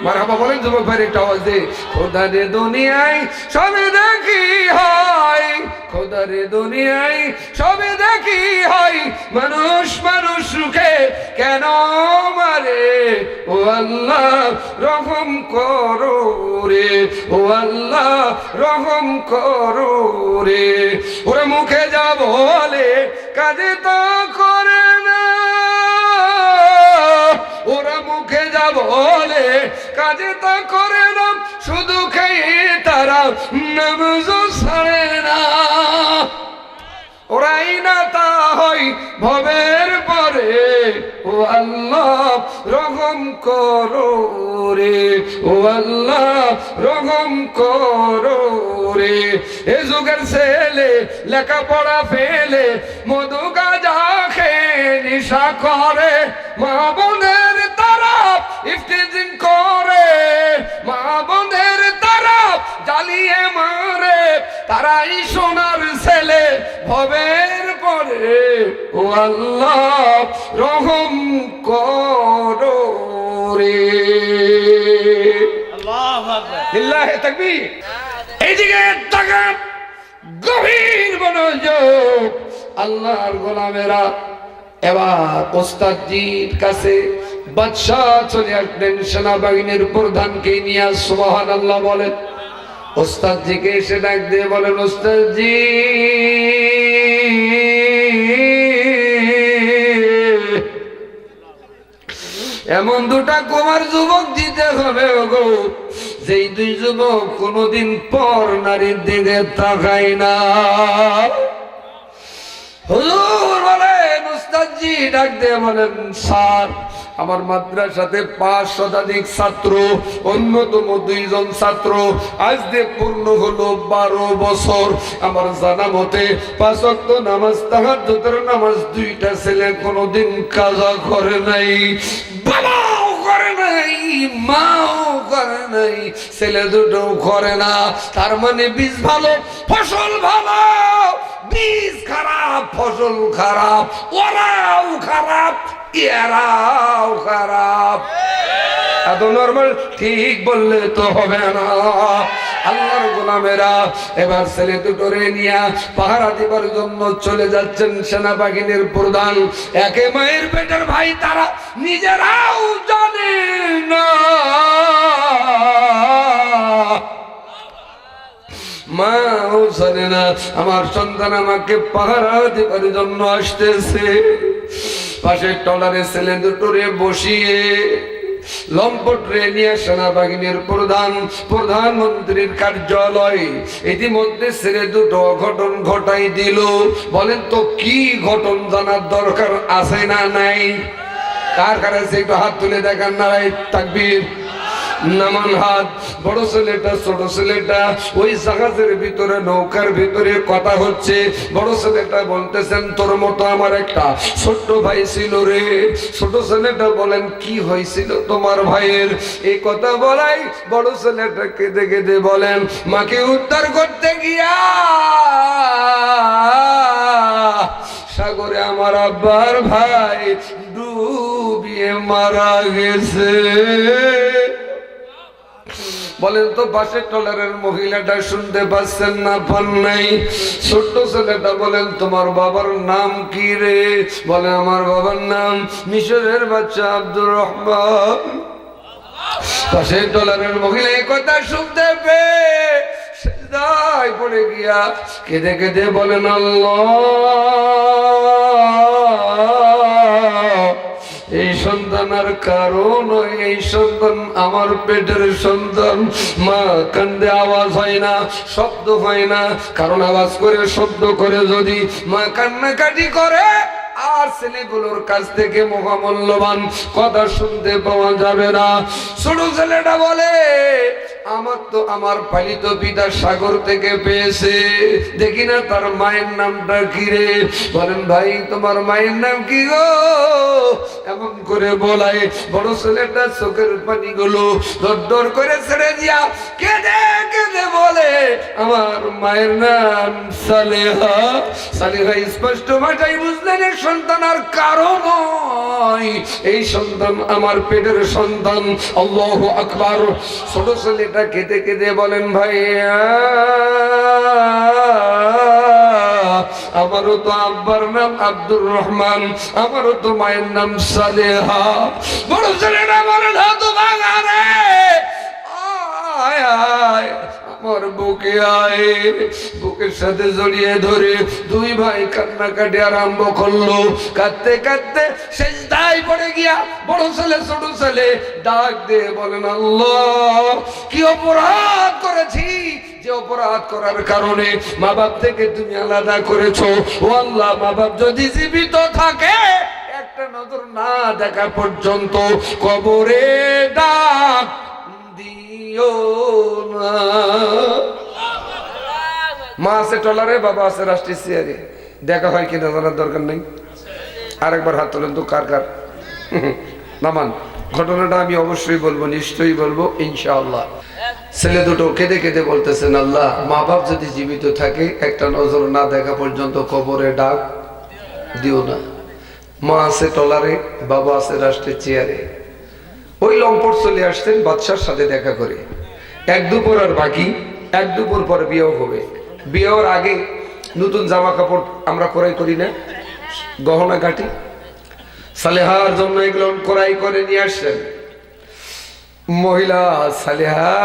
মারহাবা বলেন যুবক ভাই একটা আওয়াজ দে। খোদারে দুনিয়ায় সবই দেখি হাই, খোদারে দুনিয়ায় সবে দেখি হয় মানুষ মানুষ সুখে কেন মারে ও আল্লাহ রহম করো রে ও আল্লাহ রহম করো রে ওরে মুখে যা বলে কাজে তো করে না ওরা মুখে যা বলে কাজে তা করে না শুধু খেয়ে তারা নামাজও ছাড়ে না ওরাই না তা হয় ভবের পরে ও আল্লাহ রহম করো রে ও আল্লাহ রহম করো রে এ যুগের ছেলে লেখাপড়া ফেলে মধু গাঁজা খেয়ে নেশা করে মা বোনের তারা ইফতিজিং করে মা বোনের তারা জ্বালিয়ে মারে তারাই সোনার ছেলে ভবের পরে ও আল্লাহ রহম করো রে আল্লাহু আকবার লিল্লাহি তাকবীর এইদিকে তাকান গভীর মনোযোগ আল্লাহর গোলামেরা এবার ওস্তাদজির কাছে বাদশাহ চলে আসলেন সেনাবাহিনীর প্রধানকে নিয়ে সুবহানাল্লাহ বলেন ওস্তাদজিকে এসে ডাক দিয়ে বলেন ওস্তাদজি এমন দুটা কুমার যুবক দিতে হবে গো যেই দুই যুবক কোনদিন পর নারীর দিকে তাকায় না হুজুর বলেন ওস্তাদজি ডাক দিয়ে বলেন স্যার আমার মাদ্রাসাতে 5 শতাধিক ছাত্র অন্যতম 2 জন ছাত্র আজ দিয়ে পূর্ণ হলো 12 বছর আমার জানা মতে 5 ওয়াক্ত নামাজ তাহাজ্জুদের নামাজ 2টা ছেলে কোনোদিন কাজা করে নাই বাবাও করে নাই মাও করে নাই ছেলে দুটো করে না তার মানে বীজ ভালো ফসল ভালো বীজ খারাপ ফসল খারাপ ওরাও খারাপ এরাও খারাপ এত নরমাল ঠিক বললে তো হবে না আল্লাহর গোলামেরা এবার ছেলে দুটোরে নিয়ে পাহারা দিবার জন্য চলে যাচ্ছেন সেনাবাহিনীর প্রধান একে মায়ের পেটের ভাই তারা নিজেরাও জানে না মাও জানে না আমার সন্তান আমাকে পাহারা দিবার জন্য আসতেছে পাশের টলারে ছেলে দুটোরে বসিয়ে লম্পট রে নিয়ে সেনাবাহিনীর প্রধানমন্ত্রীর কার্যালয় ইতিমধ্যে ছেলে দুটো অঘটন ঘটাই দিল বলেন তো কি ঘটন জানার দরকার আছে না নাই কার কাছে একটু হাত তুলে দেখান নারাই তাকবীর নামান হাত বড় ছেলেটা ছোট ছেলেটা ওই জাহাজের ভিতরে নৌকার ভিতরে কথা হচ্ছে বড় ছেলেটা বলতেছেন তোর মতো আমার একটা ছোট্ট ভাই ছিল রে ছোট ছেলেটা বলেন কি হয়েছিল তোমার ভাইয়ের এই কথা বলাই বড় ছেলেটা কেঁদে কেঁদে বলেন মাকে উদ্ধার করতে গিয়া সাগরে আমার আব্বার ভাই ডুবিয়ে মারা গেছে বলেন তো পাশের টলারের মহিলাটা শুনতে পাচ্ছেন না পান নাই ছোট্ট ছেলেটা বলেন তোমার বাবার নাম কি রে বলে আমার বাবার নাম মিশরের বাচ্চা আব্দুর রহমান পাশের টলারের মহিলা এই কথা শুনতে পেয়ে সিজদায় পড়ে গিয়া কেঁদে কেঁদে বলেন আল্লাহ এই সন্তানের কারণ এই সন্তান আমার পেটের সন্তান মা কান্দে আওয়াজ হয় না শব্দ হয় না কারণ আওয়াজ করে শব্দ করে যদি মা কান্নাকাটি করে আর ছেলেগুলোর কাছ থেকে মহামূল্যবান কথা শুনতে পাওয়া যাবে না ছোট ছেলেটা বলে আমার তো আমার পালিত পিতা সাগর থেকে পেয়েছে দেখি না তার মায়ের নামটা কি রে বলেন ভাই তোমার মায়ের নাম কি গো এমন করে বলায় বড় ছেলেটা চোখের পানিগুলো দর করে ছেড়ে দিয়া কেঁদে কেঁদে বলে আমার মায়ের নাম সালেহা সালেহা স্পষ্ট ভাষায় বুঝলেন সন্তান আর কারো নয় এই সন্তান আমার পেটের সন্তান আল্লাহু আকবার ছোট ছেলেটা কেঁদে কেঁদে বলেন ভাইয়া আমারও তো আব্বার নাম আব্দুর রহমান, আমারও তো মায়ের নাম সালেহা। বড় ছেলেটা বলে না তো বাগারে আয় আয় আমার বুকে আয়। বুকের সাথে জড়িয়ে ধরে দুই ভাই কান্নাকাটি আরম্ভ করলো। কাঁদতে কাঁদতে সেজদায় পড়ে গিয়া বড় ছেলে ছোট ছেলে ডাক দিয়ে বলেন, আল্লাহ কি অপরাধ করেছি যে অপরাধ করার কারণে মা বাপ থেকে তুমি আলাদা করেছো। ও আল্লাহ, মা বাপ যদি জীবিত থাকে একটা নজর না দেখা পর্যন্ত কবরে ডাক দিও না। মা আছে টলারে, বাবা আছে রাষ্ট্রীয় চেয়ারে, দেখা হয় কিনা জানার দরকার নেই। আরেকবার হাত তোলেন তো কার কার নামান। ঘটনাটা আমি অবশ্যই বলবো, নিশ্চয়ই বলবো ইনশাআল্লাহ। ছেলে দুটো কেঁদে কেঁদে বলতেছেন, আল্লাহ মা বাপ যদি জীবিত থাকে একটা নজর না দেখা পর্যন্ত কবরে ডাক দিও না। মা আছে টলারে, বাবা আছে রাষ্ট্রের চেয়ারে। ওই লম্পট চলে আসছেন বাদশার সাথে দেখা করে। এক দুপুর আর বাকি, এক দুপুর পর বিয়েও হবে। বিয়ের আগে নতুন জামা কাপড় আমরা ক্রয় করি না, গহনা কাটি। সালেহার জন্য এগুলো ক্রয় করে নিয়ে আসছেন। মহিলা সালেহা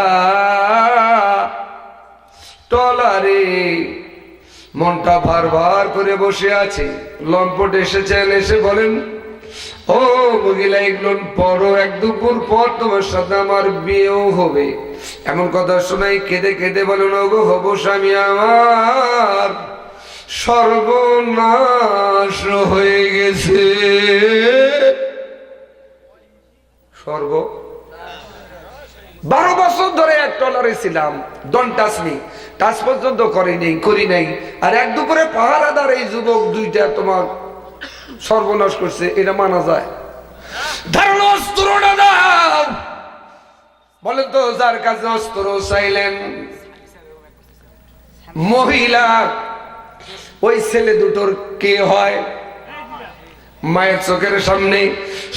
টলারে মনটা ভার ভার করে বসে আছে। লম্পট এসেছেন, এসে বলেন, ও মহিলা এগুলো পরও এক দুপুর পর তোমার সাথে আমার বিয়েও হবে। এমন কথা শোনাই কেঁদে কেঁদে বলেন, ওগো হবো স্বামী আমার সর্বনাশ হয়ে গেছে। সর্ব 12 বছর ধরে এক টলারে ছিলাম, ডন টাচ মি, টাচ পর্যন্ত করি নাই। আর এক দুপুরে পাহারাদার এই যুবক দুইটা তোমার সর্বনাশ করছে, এটা মানা যায়? ধারণা অস্ত্রটা দাও। বলেন তো যার কাছে অস্ত্র চাইলেন। মহিলা ওই ছেলে দুটোর কে হয়? মায়ের চোখের সামনে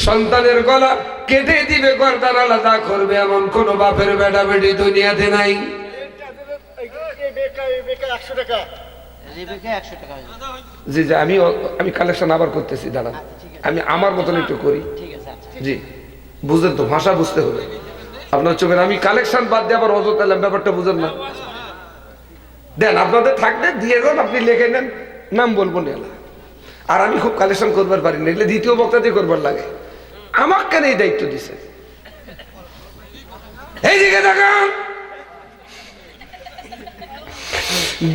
সন্তানের গলা কেটে দিবে, গর্দান আলাদা করবে, এমন কোন বাপের বেটা বেটি দুনিয়াতে নাই। জি জি, আমি কালেকশন আবার করতেছি, দাঁড়ান আমি আমার মতন একটু করি। জি বুঝেন তো, ভাষা বুঝতে হবে আপনার চোখের। আমি কালেকশন বাদ দিয়ে আবার অযথা ব্যাপারটা বুঝেন না। দেন আপনাদের থাকলে দিয়ে দেন, আপনি লিখে নেন, নাম বলবো না। আর আমি খুব কালেকশন করবার পারি না, এগুলো দ্বিতীয় বক্তা দিয়ে করবার লাগে। আমার কেন এই দায়িত্ব দিছে? এইদিকে দেখান,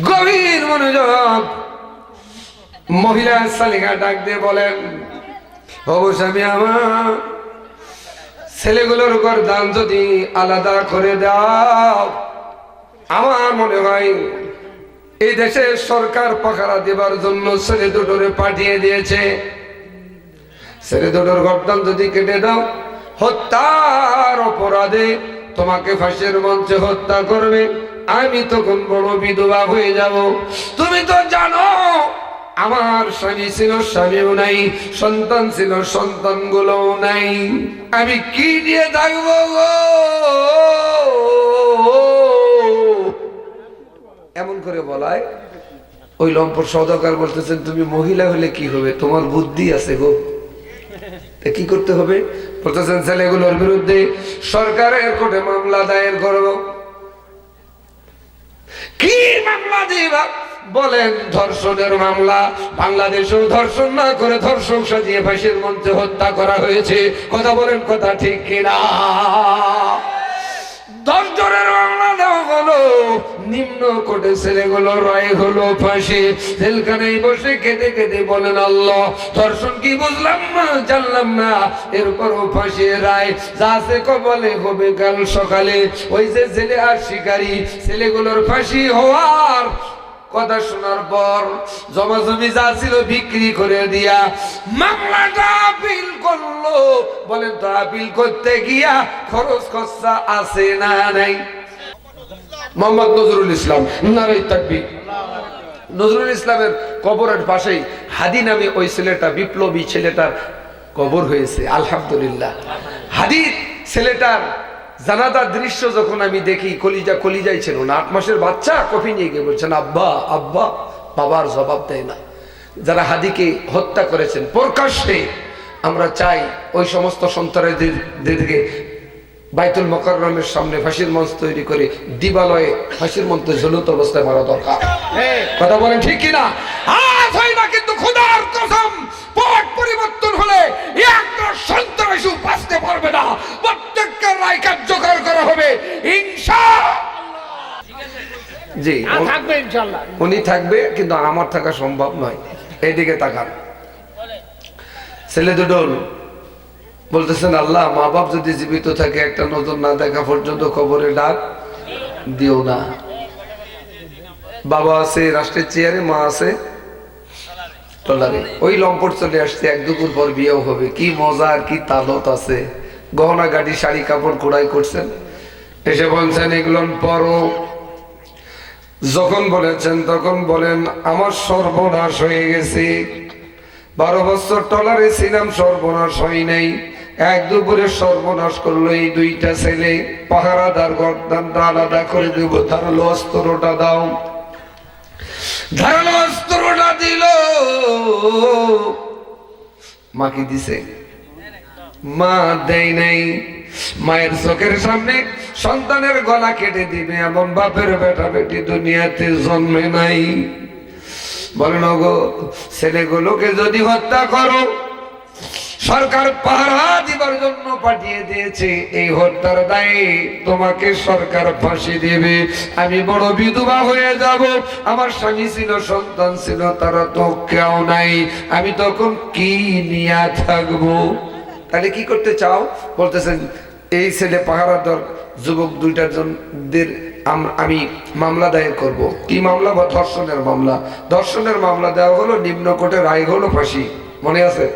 গভীর মনোযোগ। মহিলা সালিকা ডাক দিয়ে বলেন, অবশ্যই আমি আমার ছেলেগুলোর উপর দান যদি আলাদা করে দাও, আমার মনে হয় এই দেশে সরকার পাহারা দেবার জন্য ছেলে দুটোরে পাঠিয়ে দিয়েছে। ছেলে দুটোর গর্দান যদি কেটে দাও, হত্যার অপরাধে তোমাকে ফাঁসির মঞ্চে হত্যা করবে। আমি তখন বড় বিধবা হয়ে যাব। তুমি তো জানো আমার স্বামী ছিল, স্বামীও নাই, সন্তান ছিল, সন্তান গুলোও নাই। আমি কি দিয়ে থাকবো গো? এমন করে বলায় ওই লম্পট সওদাগর বলতেছেন, তুমি মহিলা হলে কি হবে, তোমার বুদ্ধি আছে গো, কি করতে হবে? বলতেছেন ছেলেগুলোর বিরুদ্ধে সরকারের কোর্টে মামলা দায়ের করব। কি মামলা দিবা? বলেন ধর্ষণের মামলা। বাংলাদেশেও ধর্ষণ না করে ধর্ষণ সাজিয়ে ফাঁসির মঞ্চে হত্যা করা হয়েছে। কথা বলেন, কথা ঠিক কিনা? ধর্ষণের মামলা দেওয়া হলো, নিম্ন কোর্টে ছেলেগুলো রায় হলো ফাঁসি। জেলখানায় বসে কেঁদে কেঁদে বলেন, আল্লাহ ধর্ষণ কি বুঝলাম না, জানলাম না, এরপরও ফাঁসি রায় যা আছে কবলে হবে কাল সকালে। ওই যে জেলে আর শিকারী ছেলেগুলোর ফাঁসি হওয়ার কথা শোনার পর জমাজমি যা ছিল বিক্রি করে দিয়া মামলাটা আপিল করলো। বলেন তো আপিল করতে গিয়া খরচ খরচা আছে না নাই? মোহাম্মদ নজরুল ইসলাম, নারে তাকবীর। নজরুল ইসলামের কবরের পাশেই হাদি নামে ওই ছেলেটা, বিপ্লবী ছেলেটার কবর হয়েছে। আলহামদুলিল্লাহ। হাদি ছেলেটার জানাজার দৃশ্য যখন আমি দেখি, কলিজাই ছিল না। 8 মাসের বাচ্চা কফি নিয়ে গিয়ে বলছেন, আব্বা আব্বা, বাবার জবাব দেয় না। যারা হাদিকে হত্যা করেছেন প্রকাশ্যে, আমরা চাই ওই সমস্ত সন্তানদেরকে বাইতুল মোকাররমের সামনে ফাঁসির মঞ্চ তৈরি করে দিবালয়ে ফাঁসির মঞ্চে ঝুলন্ত অবস্থায় মারা দরকার। কথা বলেন ঠিক কিনা? আজ হয় না, কিন্তু খোদার কসম পট পরিবর্তন হলে একটা সন্ত্রাসী বাঁচতে পারবে না। প্রত্যেককে রায় কার্যকর করা হবে ইনশাআল্লাহ। জি থাকবে ইনশাআল্লাহ, উনি থাকবে, কিন্তু আমার থাকা সম্ভব নয়। এইদিকে তাকান। ছেলে দুটো বলতেছেন, আল্লাহ মা বাপ যদি জীবিত থাকে একটা নজর না দেখা পর্যন্ত খবরে ডাক দিও না। বাবা আছে রাষ্ট্রের চেয়ারে, মা আছে টলারে। ওই লম্পট চলে আসছে, এক দুপুর পর বিয়েও হবে। কি মজা আর কি তালত আছে। গহনা গাড়ি শাড়ি কাপড় কোড়াই করছেন, এসে বলছেন এগুলো পরো। যখন বলেছেন তখন বলেন, আমার সর্বনাশ হয়ে গেছে। 12 বছর টলারে ছিলাম, সর্বনাশ হয় নাই। এক দুপুরে সর্বনাশ করলো এই দুইটা ছেলে। পাহারাদার গর্দানটা আলাদা করে দেব, ধারালো অস্ত্রটা দাও। ধারালো অস্ত্রটা দিল, মা কি দিছে? মা দেয় নাই। মায়ের চোখের সামনে সন্তানের গলা কেটে দিবে এমন বাপের বেটা বেটি দুনিয়াতে জন্মে নাই। বলেন গো, ছেলেগুলোকে যদি হত্যা করো, সরকার পাহারা দিবার জন্য পাঠিয়ে দিয়েছে, এই হত্যার দায়ে তোমাকে সরকার ফাঁসি দেবে। আমি বড় বিধবা হয়ে যাব। আমার স্বামী ছিল, সন্তান ছিল, তারা তো কেউ নাই। আমি তখন কি নিয়ে থাকবো? তাহলে কি করতে চাও? বলতেছেন এই ছেলে পাহারাদার যুবক দুইটার জনদের আমি মামলা দায়ের করব। কি মামলা? ধর্ষণের মামলা। ধর্ষণের মামলা দেওয়া হলো, নিম্ন কোর্টের রায় হলো ফাঁসি। মনে আছে?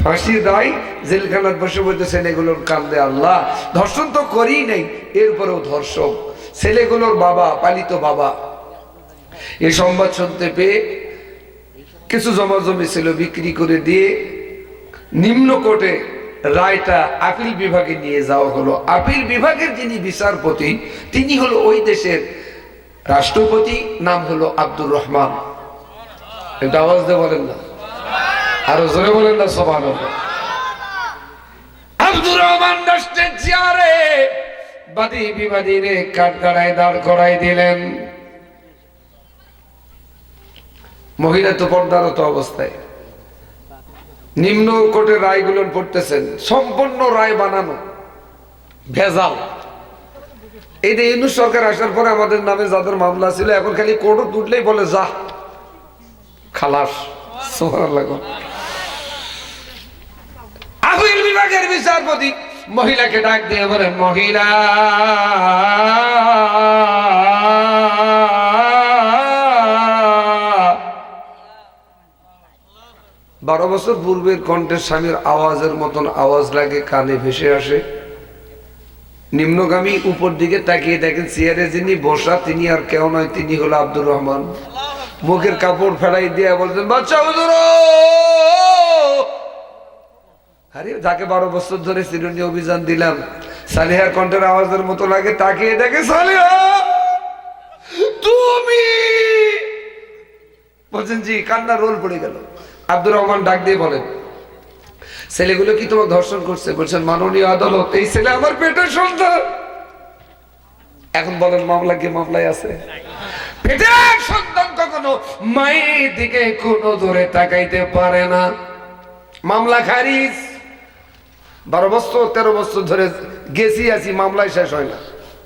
ফাঁসির রায়। জেলখানায় বসে বলতে ছেলেগুলোর কান্দে, আল্লাহ ধর্ষণ তো করি নাই, এরপরেও ধর্ষক। ছেলেগুলোর বাবা, পালিত বাবা, এই সংবাদ শুনতে পেয়ে কিছু জমা জমি ছিল বিক্রি করে দিয়ে নিম্ন কোর্টে রায়টা আপিল বিভাগে নিয়ে যাওয়া হলো। আপিল বিভাগের যিনি বিচারপতি, তিনি হলো ওই দেশের রাষ্ট্রপতি, নাম হলো আব্দুর রহমান। একটা আওয়াজ দিয়ে বলেন না, আরো জোরে বলেন না সুবহানাল্লাহ। আব্দুর রহমান রাষ্ট্রের চেয়ারে বাদী বিবাদীরে কাঠগড়ায় দাঁড় করাই দিলেন। মহিলা তো পর্দারত অবস্থায় নিম্ন কোর্টের রায়গুলো পড়তেছেন। সম্পূর্ণ রায় বানানো ভেজাল। এই যে ইউনূস সরকার আসার পরে আমাদের নামে যাদের মামলা ছিল, এখন খালি কোর্টে তুললেই বলে যা খালাস। সুবহানাল্লাহ। আপিল বিভাগের বিচারপতি মহিলাকে ডাক দিয়ে বলেন, মহিলা, 12 বছর পূর্বের কণ্ঠের স্বামীর আওয়াজের মতন আওয়াজ লাগে, কানে ভেসে আসে। নিম্নগামী উপর দিকে তাকিয়ে দেখেন চেয়ারে যিনি বসা, তিনি আর কেউ নয়, তিনি হলো আব্দুর রহমান। মুখের কাপড় ফেলাই দিয়ে বলছেন, বাচ্চা হুজুর, আরে যাকে 12 বছর ধরে চিরুনি অভিযান দিলাম, সালিহার কণ্ঠের আওয়াজের মতো লাগে। তাকিয়ে দেখে, সালিহা তুমি? বলছেন জি। কান্না রোল পড়ে গেল। আব্দুর রহমান ডাক দিয়ে বলেন, ছেলেগুলো কি তোমাকে ধর্ষণ করছে? বলছেন, মাননীয় আদালত, এই ছেলে আমার পেটের সন্তান। এখন বলেন, মামলা কি মামলায় আছে? পেটের সন্তান কখনো মায়ের দিকে কোনো দূরে তাকাইতে পারে না। মামলা খারিজ। 12 বছর 13 বছর ধরে গেছি আছি, মামলায় শেষ হয় না।